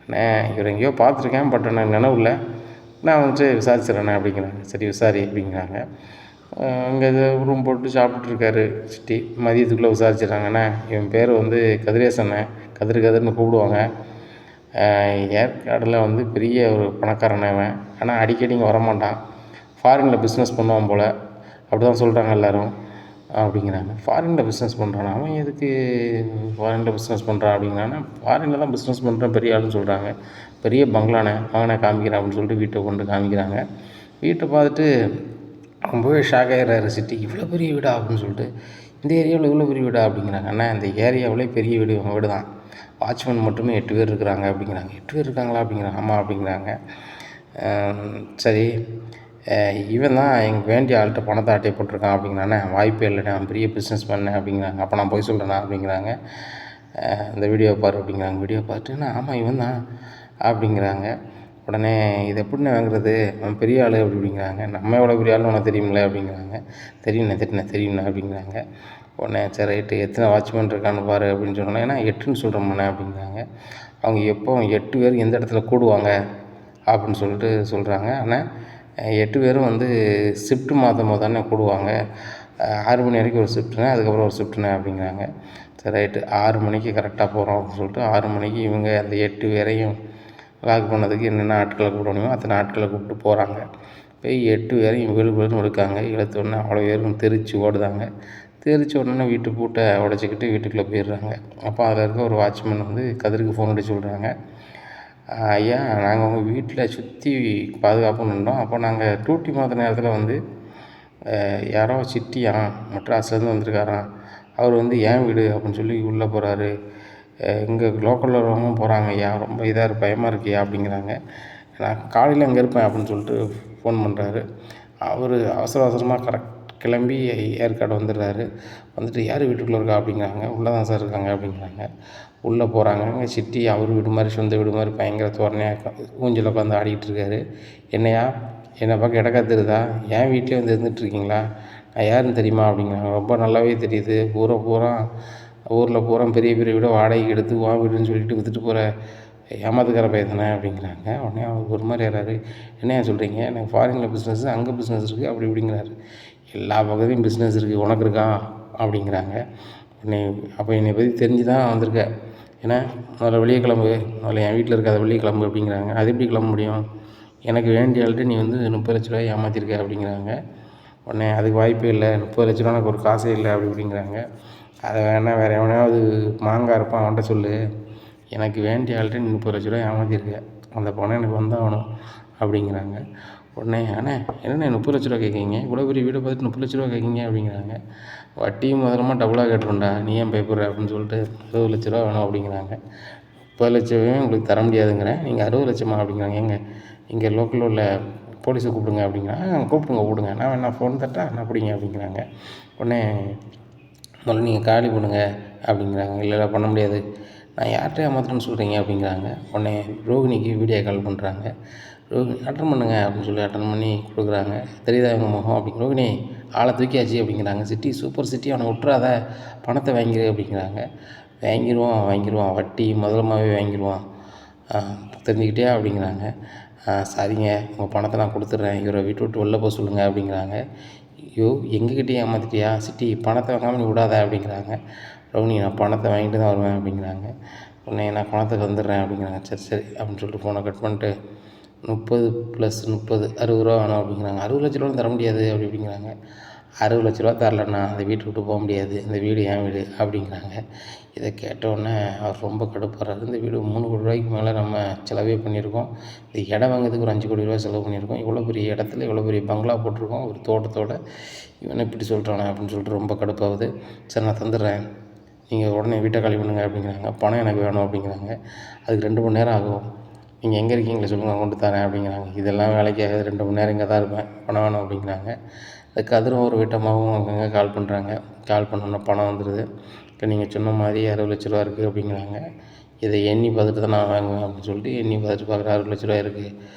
அண்ணே, இவர் எங்கேயோ பார்த்துருக்கேன், பட் எனக்கு நினைவு இல்லை, நான் வந்து விசாரிச்சிடறேண்ணே அப்படிங்கிறாங்க. சரி விசாரி அப்படிங்கிறாங்க. அங்கே இது ரூம் போட்டு சாப்பிட்டுருக்காரு சிட்டி. மதியத்துக்குள்ளே விசாரிச்சிடுறாங்கண்ணே, இவன் பேர் வந்து கதிரேசண்ணே, கதிர்னு கூப்பிடுவாங்க, ஏற்காடில் வந்து பெரிய ஒரு பணக்காரனே அவன், ஆனால் அடிக்கடி இங்கே வரமாட்டான், ஃபாரினில் பிஸ்னஸ் பண்ணுவான் போல், அப்படி தான் சொல்கிறாங்க எல்லோரும். அப்படிங்கிறாங்க. ஃபாரினில் பிஸ்னஸ் பண்ணுறானா, அவன் எதுக்கு ஃபாரினில் பிஸ்னஸ் பண்ணுறான் அப்படிங்கிறான்னா, ஃபாரினில் தான் பிஸ்னஸ் பண்ணுறேன் பெரிய ஆளுன்னு சொல்கிறாங்க. பெரிய பங்களாண்ணே வாங்கண்ணே காமிக்கிறேன் அப்படின்னு சொல்லிட்டு வீட்டை கொண்டு காமிக்கிறாங்க. வீட்டை பார்த்துட்டு ரொம்பவே ஷாக் ஆகிடுறாரு சிட்டி. இவ்வளோ பெரிய வீடா அப்படின்னு சொல்லிட்டு, இந்த ஏரியாவில் இவ்வளோ பெரிய வீடா அப்படிங்கிறாங்க. அண்ணா இந்த ஏரியாவிலே பெரிய வீடு உங்கள் வீடு தான், வாட்ச்மேன் மட்டுமே 8 பேர் இருக்கிறாங்க அப்படிங்கிறாங்க. 8 பேர் இருக்காங்களா அப்படிங்கிறாங்க. ஆமாம் அப்படிங்கிறாங்க. சரி, இவன் தான் எனக்கு வேண்டிய ஆள்கிட்ட பணத்தை ஆட்டையை போட்டிருக்கான் அப்படிங்கிறானே, வாய்ப்பே இல்லைண்ணே, நான் பெரிய பிஸ்னஸ் பண்ணேன் அப்படிங்கிறாங்க. அப்போ நான் போய் சொல்கிறேண்ணா அப்படிங்கிறாங்க. இந்த வீடியோவை பாரு அப்படிங்கிறாங்க. வீடியோ பார்த்துட்டு ஆமாம் இவன் தான் அப்படிங்கிறாங்க. உடனே இது எப்படிண்ணே வாங்குறது, அவன் பெரிய ஆள் அப்படி அப்படிங்கிறாங்க. நம்ம எவ்வளோ பெரிய ஆளுன்னு உனக்கு தெரியுமில்ல அப்படிங்கிறாங்க. தெரியும்ண்ணே அப்படிங்கிறாங்க. உடனே சரி ரைட்டு, எத்தனை வாட்ச்மேன் இருக்கான்னு பாரு அப்படின்னு சொன்னோன்னே, ஏன்னா 8ன்னு சொல்கிறோம்ண்ணே அப்படிங்கிறாங்க. அவங்க எப்போ 8 பேர் எந்த இடத்துல கூடுவாங்க அப்படின்னு சொல்லிட்டு சொல்கிறாங்க. ஆனால் 8 பேரும் வந்து ஷிஃப்ட்டு மாற்றும் போது தானே கூடுவாங்க. 6 மணி வரைக்கும் ஒரு ஷிஃப்ட்டுண்ணே, அதுக்கப்புறம் ஒரு ஷிஃப்ட்டுண்ணே அப்படிங்கிறாங்க. சரி ரைட்டு, 6 மணிக்கு கரெக்டாக போகிறோம் அப்படின்னு சொல்லிட்டு 6 மணிக்கு இவங்க அந்த 8 பேரையும் லாக் பண்ணதுக்கு என்னென்ன ஆட்களை கூப்பிட முடியுமோ அத்தனை ஆட்களை கூப்பிட்டு போகிறாங்க. போய் 8 பேரையும் வெளுன்னு எடுக்காங்க. இழுத்தோடனே அவ்வளோ பேரும் தெரிச்சு ஓடுதாங்க. தெரிச்ச உடனே வீட்டு பூட்டை உடச்சிக்கிட்டு வீட்டுக்குள்ளே போயிடுறாங்க. அப்போ அதில் இருக்க ஒரு வாட்ச்மேன் வந்து கதிருக்கு ஃபோன் அடித்து சொல்கிறாங்க, ஐயா நாங்கள் உங்கள் வீட்டில் சுற்றி பாதுகாப்பு நின்றோம். அப்போ நாங்கள் டூட்டி மாற்ற நேரத்தில் வந்து யாரோ சிட்டியான் மெட்ராஸ்லேருந்து வந்திருக்காராம், அவர் வந்து ஏன் வீடு அப்படின்னு சொல்லி உள்ளே போகிறாரு. இங்கே லோக்கலில் உள்ளவங்களும் போகிறாங்க ஐயா, ரொம்ப இதாக பயமாக இருக்கியா அப்படிங்கிறாங்க. நான் காலையில் அங்கே இருப்பேன் அப்படின்னு சொல்லிட்டு ஃபோன் பண்ணுறாரு. அவர் அவசரமாக கரெக்ட் கிளம்பி ஏற்காடு வந்துடுறாரு. வந்துட்டு யார் வீட்டுக்குள்ளே இருக்கா அப்படிங்கிறாங்க. உள்ளே தான் சார் இருக்காங்க அப்படிங்கிறாங்க. உள்ளே போகிறாங்க. அங்கே சிட்டி அவர் வீடு மாதிரி சொந்த வீடு மாதிரி பயங்கர தோரணையாக ஊஞ்சல் உட்காந்து ஆடிக்கிட்டு இருக்காரு. என்னையா என்னை பார்க்க இடக்கா தெரியுதா, என் வீட்டிலே வந்து இருந்துகிட்ருக்கீங்களா, நான் யாருன்னு தெரியுமா அப்படிங்கிறாங்க. ரொம்ப நல்லாவே தெரியுது, ஊரில் பூரா பெரிய பெரிய வீடை வாடகைக்கு எடுத்து உன் வீடுன்னு சொல்லிட்டு விற்றுட்டு போகிற ஏமாத்துக்கார பையன் தானே அப்படிங்கிறாங்க. உடனே அவர் ஒரு மாதிரி ஏறாரு. என்னையா சொல்கிறீங்க, எனக்கு ஃபாரினில் பிஸ்னஸ் அங்கே பிஸ்னஸ் இருக்குது அப்படி இப்படிங்கிறாரு. எல்லா பக்கத்துலையும் பிஸ்னஸ் இருக்குது, உனக்கு இருக்கா அப்படிங்கிறாங்க. உடனே அப்போ என்னை பற்றி தெரிஞ்சு தான் வந்திருக்க, ஏன்னா முதல்ல வெளியே கிளம்பு, முதல்ல என் வீட்டில் இருக்காத வெளியே கிளம்பு அப்படிங்கிறாங்க. அது எப்படி கிளம்ப முடியும், எனக்கு வேண்டிய ஆள்கிட்ட நீ வந்து 30 லட்ச ரூபாய் ஏமாற்றிருக்க அப்படிங்கிறாங்க. உடனே அதுக்கு வாய்ப்பே இல்லை, 30 லட்ச ரூபா எனக்கு ஒரு காசே இல்லை அப்படி இப்படிங்கிறாங்க. அதை வேணால் வேறு எவனையாவது மாங்காய் இருப்பான் அவன்கிட்ட சொல்லு, எனக்கு வேண்டிய ஆள்கிட்ட நீ 30 லட்ச ரூபா ஏமாற்றிருக்க, அந்த பணம் எனக்கு வந்தாகணும் அப்படிங்கிறாங்க. உடனே அண்ணே என்னண்ணே 30 லட்ச ரூபா கேட்குறீங்க, இவ்வளோ பெரிய வீடை பார்த்துட்டு 30 லட்ச ரூபா கேட்குறீங்க அப்படிங்கிறாங்க. வட்டியும் முதலமா டபுளாக கேட்டுருண்டா, நீ ஏன் பயப்படுற அப்படின்னு சொல்லிட்டு 60 லட்ச ரூபா வேணும் அப்படிங்கிறாங்க. 30 லட்சமே உங்களுக்கு தர முடியாதுங்கிறேன், நீங்கள் 60 லட்சமா அப்படிங்கிறாங்க. ஏங்க இங்கே லோக்கலில் உள்ள போலீஸை கூப்பிடுங்க அப்படிங்கிறாங்க. கூப்பிடுங்க நான் வேணா ஃபோன் தட்டா நான் அப்படிங்க அப்படிங்கிறாங்க. உடனே முதல்ல நீங்கள் காலி பண்ணுங்க அப்படிங்கிறாங்க. இல்லை பண்ண முடியாது, நான் யார்கிட்ட ஏமாத்துறேன்னு சொல்கிறீங்க அப்படிங்கிறாங்க. உடனே ரோகிணிக்கு வீடியோ கால் பண்ணுறாங்க. ரோகிணி அட்டன் பண்ணுங்க அப்படின்னு சொல்லி அட்டன் பண்ணி கொடுக்குறாங்க. தெரியுதா இவங்க முகம் அப்படிங்க. ரோகிணி ஆளை தூக்கியாச்சு அப்படிங்கிறாங்க. சிட்டி சூப்பர் சிட்டி, அவனை விட்டுறாத, பணத்தை வாங்கிடு அப்படிங்கிறாங்க. வாங்கிடுவான் வட்டி முதலமாகவே வாங்கிடுவான், தெரிஞ்சுக்கிட்டே அப்படிங்கிறாங்க. சரிங்க உங்கள் பணத்தை நான் கொடுத்துட்றேன், இவரை வீட்டு விட்டு வெளில போக சொல்லுங்கள் அப்படிங்கிறாங்க. ஐயோ எங்ககிட்டயே ஏமாற்றிட்டியா சிட்டி, பணத்தை வாங்காமல் நீ விடாத அப்படிங்கிறாங்க. ரோகிணி நான் பணத்தை வாங்கிட்டு தான் வருவேன் அப்படிங்கிறாங்க. உடனே நான் பணத்தை வந்துடுறேன் அப்படிங்கிறாங்க. சரி அப்படின்னு சொல்லிட்டு ஃபோனை கட் பண்ணிட்டு 30 + 30 60 ரூபா வேணும் அப்படிங்கிறாங்க. 60 லட்ச ரூபா தர முடியாது அப்படி இப்படிங்கிறாங்க. 60 லட்ச ரூபா தரலண்ணா அந்த வீட்டை விட்டு போக முடியாது, இந்த வீடு என் வீடு அப்படிங்கிறாங்க. இதை கேட்டவுடனே அவர் ரொம்ப கடுப்பாகிறாரு. இந்த வீடு 3 கோடி ரூபாய்க்கு மேலே நம்ம செலவே பண்ணியிருக்கோம், இந்த இடம் வாங்கிறதுக்கு ஒரு 5 கோடி ரூபா செலவு பண்ணியிருக்கோம், இவ்வளோ பெரிய இடத்துல இவ்வளோ பெரிய பங்களா போட்டிருக்கோம் ஒரு தோட்டத்தோடு, இவனை இப்படி சொல்கிறானே அப்படின்னு சொல்லிட்டு ரொம்ப கடுப்பாகுது. சரி நான் தந்துடுறேன், நீங்கள் உடனே வீட்டை காலி பண்ணுங்க அப்படிங்கிறாங்க. பணம் எனக்கு வேணும் அப்படிங்கிறாங்க. அதுக்கு 2 மணி நேரம் ஆகும், நீங்கள் எங்கே இருக்கீங்களே சொல்லுங்கள் கொண்டு தரேன் அப்படிங்கிறாங்க. இதெல்லாம் வேலைக்கு ஆகாது, 2 மணி நேரம் இங்கே தான் இருப்பேன், பணம் வேணும் அப்படிங்கிறாங்க. அது கதிரும் ஒரு வீட்டமாகவும் அங்கங்கே கால் பண்ணுறாங்க. கால் பண்ணோன்னே பணம் வந்துடுது. இப்போ நீங்கள் சொன்ன மாதிரி 60 லட்ச ரூபா இருக்குது அப்படிங்கிறாங்க. இதை எண்ணி பார்த்துட்டு தான் நான் வாங்குவேன் அப்படின்னு சொல்லிட்டு எண்ணி பார்த்துட்டு பார்க்குற 60 லட்ச ரூபா இருக்குது,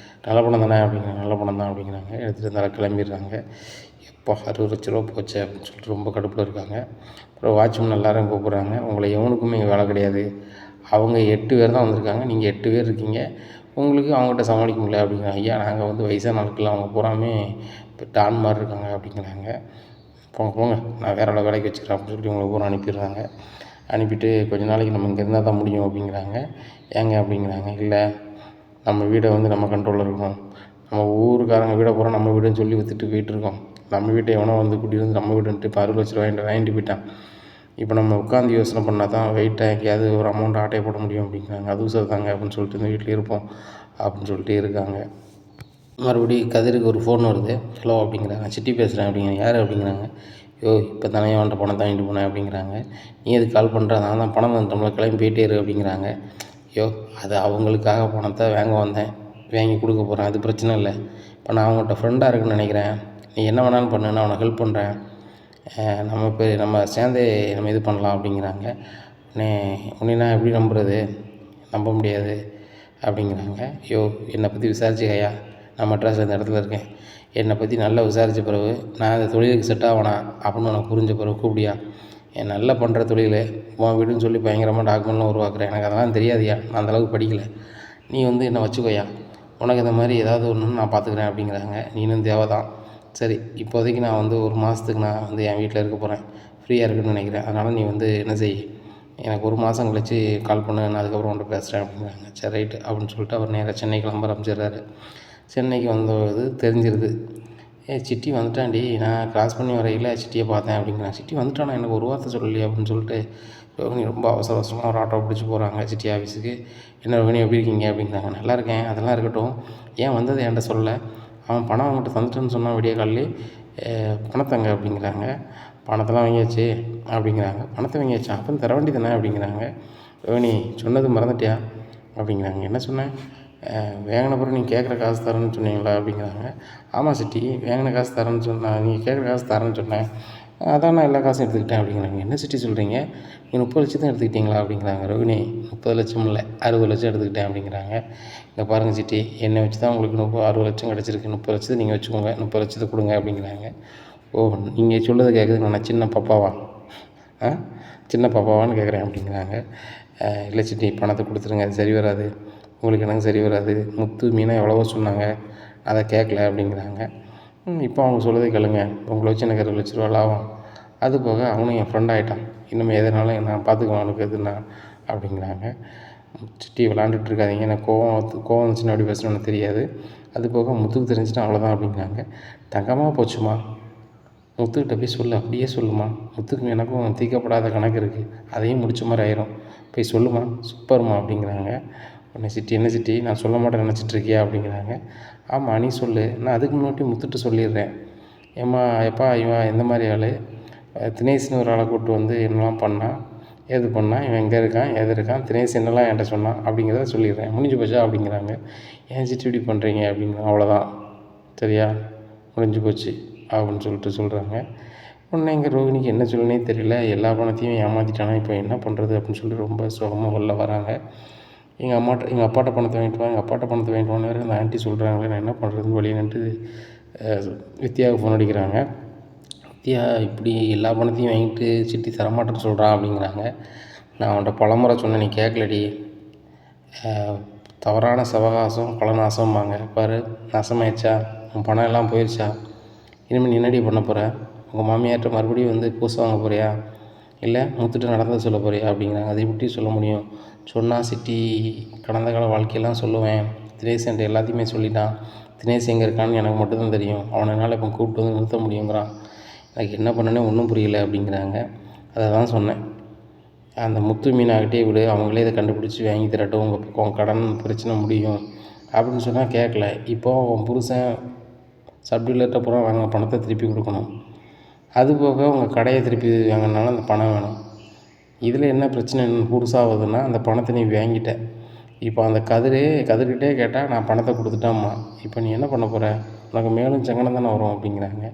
நல்ல பணம் தானே அப்படிங்கிறாங்க. நல்ல பணம் தான் அப்படிங்கிறாங்க. எடுத்துகிட்டு இருந்தாலும் கிளம்பிடுறாங்க. எப்போ 60 லட்ச ரூபா போச்சு அப்படின்னு சொல்லிட்டு ரொம்ப கடுப்பில் இருக்காங்க. அப்புறம் வாட்ச்மேன் எல்லாரும் கூப்பிட்றாங்க. உங்களை எவனுக்குமே இங்கே வேலை கிடையாது, அவங்க 8 பேர் தான் வந்திருக்காங்க, நீங்கள் 8 பேர் இருக்கீங்க, உங்களுக்கு அவங்ககிட்ட சமாளிக்க முடியல அப்படிங்கிறாங்க. ஐயா நாங்கள் வந்து வயசான ஆட்கள், அவங்க பூராமே இப்போ டான் மாதிரி இருக்காங்க அப்படிங்கிறாங்க. போங்க நான் வேறு வேலைக்கு வச்சுக்கிறேன் அப்படின்னு சொல்லிட்டு உங்களை பூரா அனுப்பிடுறாங்க. அனுப்பிட்டு கொஞ்ச நாளைக்கு நம்ம இங்கே இருந்தால் தான் முடியும் அப்படிங்கிறாங்க. ஏங்க அப்படிங்கிறாங்க. இல்லை நம்ம வீடை வந்து நம்ம கண்ட்ரோலில் இருக்கணும், நம்ம ஊருக்காரங்க வீடை பூரா நம்ம வீடுன்னு சொல்லி விற்றுட்டு போயிட்டுருக்கோம், நம்ம வீட்டை எவனோ வந்து கூட்டிகிட்டு வந்து நம்ம வீட்டுன்ட்டு இப்போ 60 லட்ச ரூபா வாங்கிட்டு போயிட்டான். இப்போ நம்ம உட்காந்து யோசனை பண்ணால் தான் வெயிட்டாக எங்கேயாவது ஒரு அமௌண்ட் ஆட்டையை போட முடியும் அப்படிங்கிறாங்க. அதுவும் சரிதாங்க அப்படின்னு சொல்லிட்டு இந்த வீட்டில் இருப்போம் அப்படின்னு சொல்லிட்டு இருக்காங்க. மறுபடியும் கதிருக்கு ஒரு ஃபோன் வருது. ஹலோ அப்படிங்கிறாங்க. சிட்டி பேசுகிறேன் அப்படிங்கிறாங்க. யார் அப்படிங்கிறாங்க. யோ இப்போ தானே அவன்கிட்ட பணத்தை வாங்கிட்டு போனேன் அப்படிங்கிறாங்க. நீ எதுக்கு கால் பண்ணுற? நான் தான் பணம் நம்மளை கிளம்பி போயிட்டே இரு அப்படிங்கிறாங்க. யோ அது அவங்களுக்காக பணத்தை வாங்க வந்தேன், வாங்கி கொடுக்க போகிறேன், அது பிரச்சனை இல்லை. இப்போ நான் அவங்கள்ட்ட ஃப்ரெண்டாக இருக்குன்னு நினைக்கிறேன், நீ என்ன வேணாலும் பண்ணு, நான் உனக்கு ஹெல்ப் பண்ணுறேன், நம்ம சேர்ந்தே நம்ம இது பண்ணலாம் அப்படிங்கிறாங்க. உடனே நான் எப்படி நம்புறது? நம்ப முடியாது அப்படிங்கிறாங்க. யோ என்னை பற்றி விசாரிச்சுக்கையா, நான் மெட்ராஸில் இந்த இடத்துல இருக்கேன், என்னை பற்றி நல்லா விசாரித்த பிறகு நான் அந்த தொழிலுக்கு செட் ஆகணா அப்படின்னு உனக்கு புரிஞ்ச பிறகு கூப்பிடியா. என் நல்லா பண்ணுற தொழில் உன் வீடுன்னு சொல்லி பயங்கரமாக டாக்குமெண்ட்லாம் உருவாக்குறேன், எனக்கு அதெல்லாம் தெரியாதியா, நான் அந்தளவுக்கு படிக்கலை, நீ வந்து என்னை வச்சுக்கோயா, உனக்கு இந்த மாதிரி ஏதாவது ஒன்று நான் பார்த்துக்கிறேன் அப்படிங்கிறாங்க. நீனும் தேவை தான், சரி இப்போதைக்கு நான் வந்து ஒரு மாதத்துக்கு நான் வந்து என் வீட்டில் இருக்க போகிறேன், ஃப்ரீயாக இருக்குன்னு நினைக்கிறேன், அதனால் நீ வந்து என்ன செய், எனக்கு ஒரு மாதம் கழித்து கால் பண்ணு, நான் அதுக்கப்புறம் உன்ட்ட பேசுகிறேன் அப்படிங்கிறாங்க. சரி ரைட்டு அப்படின்னு சொல்லிட்டு அவர் நேராக சென்னை கிளம்ப ஆரம்பிச்சிடுறாரு. சென்னைக்கு வந்தது தெரிஞ்சிருது. சிட்டி வந்துட்டான்டி, நான் கிராஸ் பண்ணி வரையில் சிட்டியை பார்த்தேன் அப்படிங்கிறான். சிட்டி வந்துட்டானா, எனக்கு ஒரு வார்த்தை சொல்லலையே அப்படின்னு சொல்லிட்டு ரோகிணி ரொம்ப அவசர அவசரமாக ஒரு ஆட்டோ பிடிச்சி போகிறாங்க சிட்டி ஆஃபீஸுக்கு. என்ன ரோகிணி எப்படி இருக்கீங்க அப்படிங்கிறாங்க. நல்லா இருக்கேன், அதெல்லாம் இருக்கட்டும், ஏன் வந்தது என்கிட்ட சொல்லலை, அவன் பணம் அவங்ககிட்ட தந்துட்டேன்னு சொன்னான் விடிய காலையிலே, பணத்தங்க அப்படிங்கிறாங்க. பணத்தெல்லாம் வாங்கியாச்சு அப்படிங்கிறாங்க. பணத்தை வாங்கியாச்சா, அப்போ தர வேண்டி தானே அப்படிங்கிறாங்க. ரோகிணி சொன்னது மறந்துட்டியா அப்படிங்கிறாங்க. என்ன சொன்னேன்? வாங்கின பிறகு நீங்கள் கேட்குற காசு தரேன்னு சொன்னீங்களா அப்படிங்கிறாங்க. ஆமாம் சிட்டி, வாங்கின காசு தரேன்னு சொன்னேன், நீங்கள் கேட்குற காசு தரேன்னு சொன்னேன், அதான் நான் எல்லா காசும் எடுத்துக்கிட்டேன் அப்படிங்கிறாங்க. என்ன சிட்டி சொல்கிறீங்க, நீங்கள் 30 லட்சம் தான் எடுத்துக்கிட்டீங்களா அப்படிங்கிறாங்க. ரோகிணி 30 லட்சம் இல்லை, 60 லட்சம் எடுத்துக்கிட்டேன் அப்படிங்கிறாங்க. இங்கே பாருங்கள் சிட்டி, என்னை வச்சு தான் உங்களுக்கு 60 லட்சம் கிடச்சிருக்கு, 30 லட்சத்தை நீங்கள் வச்சுக்கோங்க, 30 லட்சத்தை கொடுங்க அப்படிங்கிறாங்க. ஓ நீங்கள் சொல்லதை கேட்குறது நான் சின்ன பாப்பாவா, சின்ன பாப்பாவான்னு கேட்குறேன் அப்படிங்கிறாங்க. இல்லை சிட்டி, பணத்தை கொடுத்துருங்க, அது சரி வராது, உங்களுக்கு எனக்கு சரி வராது, முத்து மீனா எவ்வளவோ சொன்னாங்க, அதை கேட்கல அப்படிங்கிறாங்க. இப்போ அவங்க சொல்லதை கேளுங்க, உங்களை வச்சு எனக்கு 60 லட்ச ரூபா லாபம், அது போக அவனும் என் ஃப்ரெண்ட் ஆகிட்டான், இனிமேல் எதனாலும் நான் பார்த்துக்குவேன் அவனுக்கு எதுனா அப்படிங்கிறாங்க. சிட்டி விளாண்டுட்டு இருக்காதிங்க, எனக்கு கோவம் வந்துச்சுன்னா அப்படி பேசணும்னு தெரியாது, அது போக முத்துக்கு தெரிஞ்சுட்டா அவ்வளோதான் அப்படிங்கிறாங்க. தங்கமாக போச்சுமா, முத்துக்கிட்ட போய் சொல்லு, அப்படியே சொல்லுமா, முத்துக்கும் எனக்கும் தீர்க்கப்படாத கணக்கு இருக்குது, அதையும் முடிச்ச மாதிரி ஆயிரும், போய் சொல்லுமா, சூப்பர்மா அப்படிங்கிறாங்க. உடனே சிட்டி, என்ன சிட்டி நான் சொல்ல மாட்டேன் நினச்சிட்ருக்கியா அப்படிங்கிறாங்க. ஆமாம் நீ சொல்லு, நான் அதுக்கு முன்னாடி முத்துட்டு சொல்லிடுறேன். ஏம்மா எப்பா இவன் எந்த மாதிரி ஆள், தினேஷ்னு ஒரு ஆளை கூப்பிட்டு வந்து என்னெல்லாம் பண்ணான், ஏது பண்ணான், இவன் எங்கே இருக்கான், ஏது இருக்கான், தினேஷ் என்னெல்லாம் என்கிட்ட சொன்னான் அப்படிங்கிறத சொல்லிடுறேன், முடிஞ்சு போச்சா அப்படிங்கிறாங்க. ஏன் சிட்டி இப்படி பண்ணுறீங்க அப்படிங்கிறாங்க. அவ்வளோதான் சரியா, முடிஞ்சு போச்சு அப்படின்னு சொல்லிட்டு சொல்கிறாங்க. உடனே எங்கள் ரோகிணிக்கு என்ன சொல்லனே தெரியல, எல்லா பணத்தையும் ஏமாற்றிட்டானா, இப்போ என்ன பண்ணுறது அப்படின்னு சொல்லிட்டு ரொம்ப சோகமாக வெளில வராங்க. எங்கள் அப்பாட்ட பணத்தை வாங்கிட்டு வா, எங்கள் அப்பாட்ட பணத்தை வாங்கிட்டு வான்னு வேறு அந்த ஆண்டி சொல்கிறாங்களே, நான் என்ன பண்ணுறதுன்னு வெளியே நின்று வித்யாவுக்கு ஃபோன் அடிக்கிறாங்க. வித்யா இப்படி எல்லா பணத்தையும் வாங்கிட்டு சிட்டி தரமாட்டேன்னு சொல்கிறான் அப்படிங்கிறாங்க. நான் அவன்கிட்ட பலமுறை சொன்னேன், நீ கேட்கலடி, தவறான சவகாசம் பல நாசம்பாங்க, பாரு நாசமாயிடுச்சா, உன் பணம் எல்லாம் போயிடுச்சா, இனிமேல் நீ என்னடி பண்ண போகிற, உங்கள் மாமியார்கிட்ட மறுபடியும் வந்து பூசை வாங்க போகிறியா, இல்லை முத்துட்டு நடந்ததை சொல்ல போறியா அப்படிங்கிறாங்க. அதை எப்படி சொல்ல முடியும், சொன்னால் சிட்டி கடந்த கால வாழ்க்கையெல்லாம் சொல்லுவேன், தினேஷ் என்கிட்ட எல்லாத்தையுமே சொல்லிட்டான், தினேஷ் எங்கே இருக்கான்னு எனக்கு மட்டும்தான் தெரியும், அவனை என்னால் இப்போ கூப்பிட்டு வந்து நிறுத்த முடியுங்கிறான், எனக்கு என்ன பண்ணனே ஒன்றும் புரியல அப்படிங்கிறாங்க. அதை தான் சொன்னேன், அந்த முத்து மீனாகிட்டே விடு, அவங்களே இதை கண்டுபிடிச்சி வாங்கி தரட்டும், உங்கள் கடன் பிரச்சனை முடியும் அப்படின்னு சொன்னால் கேட்கல. இப்போது உன் புருஷன் சப்டீலர்கிட்ட பூரா வாங்கின பணத்தை திருப்பி கொடுக்கணும், அதுபோக உங்கள் கடையை திருப்பி வாங்கினாலும் அந்த பணம் வேணும், இதில் என்ன பிரச்சனை புதுசாகுதுன்னா அந்த பணத்தை நீ வாங்கிட்ட, இப்போ அந்த கதிர்கிட்டே கேட்டால் நான் பணத்தை கொடுத்துட்டேம்மா, இப்போ நீ என்ன பண்ண போகிற, உனக்கு மேலும் சங்கடம் தானே வரும் அப்படிங்கிறாங்க.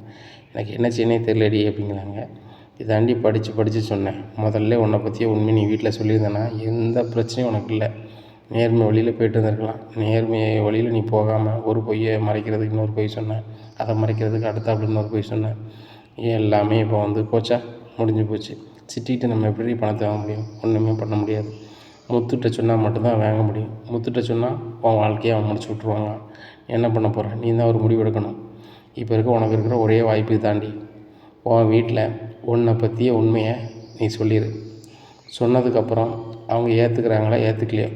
எனக்கு என்ன செய்யனே தெரியலடி அப்படிங்கிறாங்க. இதாண்டி படித்து சொன்னேன், முதல்ல உன்னை பற்றியே உண்மை நீ வீட்டில் சொல்லியிருந்தேன்னா எந்த பிரச்சனையும் உனக்கு இல்லை, நேர்மை வழியில் போய்ட்டு இருந்திருக்கலாம், நேர்மை வழியில் நீ போகாமல் ஒரு பொய்யை மறைக்கிறதுக்கு இன்னொரு பொய் சொன்னேன், அதை மறைக்கிறதுக்கு அடுத்தாப்புல இன்னொரு பொய் சொன்னேன், எல்லாமே இப்போ வந்து போச்சா, முடிஞ்சு போச்சு, சிட்டிகிட்ட நம்ம எப்படி பணத்தை வாங்க முடியும், ஒன்றுமே பண்ண முடியாது, முத்துட்ட சொன்னால் மட்டும்தான் வாங்க முடியும், முத்துட்ட சொன்னால் உன் வாழ்க்கையை அவன் முடிச்சு விட்ருவாங்க, என்ன பண்ண போகிறேன், நீ தான் ஒரு முடிவு எடுக்கணும், இப்போ உனக்கு இருக்கிற ஒரே வாய்ப்பு தாண்டி, உன் வீட்டில் உன்னை பற்றிய உண்மையை நீ சொல்லிடு, சொன்னதுக்கப்புறம் அவங்க ஏற்றுக்கிறாங்களா ஏற்றுக்கலையோ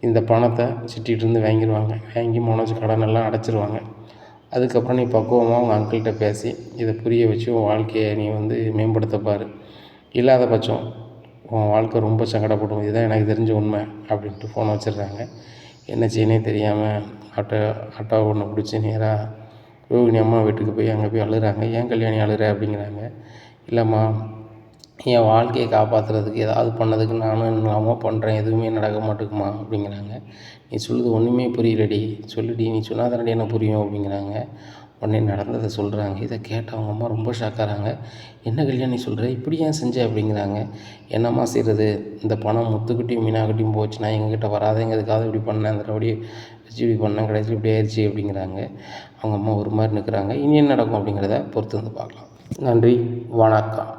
இந்த பணத்தை சிட்டிகிட்டேருந்து வாங்கிடுவாங்க, வாங்கி மனோஜ் கடனெல்லாம் அடைச்சிருவாங்க, அதுக்கப்புறம் நீ பக்குவமாக உங்கள் அங்கிள்கிட்ட பேசி இதை புரிய வச்சு உன் வாழ்க்கையை நீ வந்து மேம்படுத்தப்பார். இல்லாத பட்சம் உன் வாழ்க்கை ரொம்ப சங்கடப்படும். இதுதான் எனக்கு தெரிஞ்ச உண்மை அப்படின்ட்டு ஃபோனை வச்சிடுறாங்க. என்ன செய்யனே தெரியாமல் ஆட்டோ ஒன்று பிடிச்சி நேராக ரோகிணி அம்மா வீட்டுக்கு போய் அங்கே போய் அழுகிறாங்க. ஏன் கல்யாணி அழுகிற அப்படிங்கிறாங்க. இல்லைம்மா, என் வாழ்க்கையை காப்பாற்றுறதுக்கு ஏதாவது பண்ணதுக்கு நானும் என்னெல்லாமோ பண்ணுறேன், எதுவுமே நடக்க மாட்டேங்குமா அப்படிங்கிறாங்க. நீ சொல்லுறது ஒன்றுமே புரியலடி, சொல்லுடி, நீ சொன்னால் தானடி எனக்கு புரியும் அப்படிங்கிறாங்க. உடனே நடந்ததை சொல்கிறாங்க. இதை கேட்ட அவங்க அம்மா ரொம்ப ஷாக்காகிறாங்க. என்ன கல்யாணி சொல்கிற, இப்படி ஏன் செஞ்ச அப்படிங்கிறாங்க. என்னம்மா செய்கிறது, இந்த பணம் முத்துக்கிட்டையும் மீனாக்கிட்டையும் போச்சுன்னா எங்ககிட்ட வராதேங்கிறதுக்காக இப்படி பண்ணேன், அந்த ரவுடி வச்சு இப்படி பண்ணேன், கடைசியில் இப்படி ஆயிடுச்சு அப்படிங்கிறாங்க. அவங்க அம்மா ஒரு மாதிரி நிற்கிறாங்க. இனி என்ன நடக்கும் அப்படிங்கிறத பொறுத்து வந்து பார்க்கலாம். நன்றி, வணக்கம்.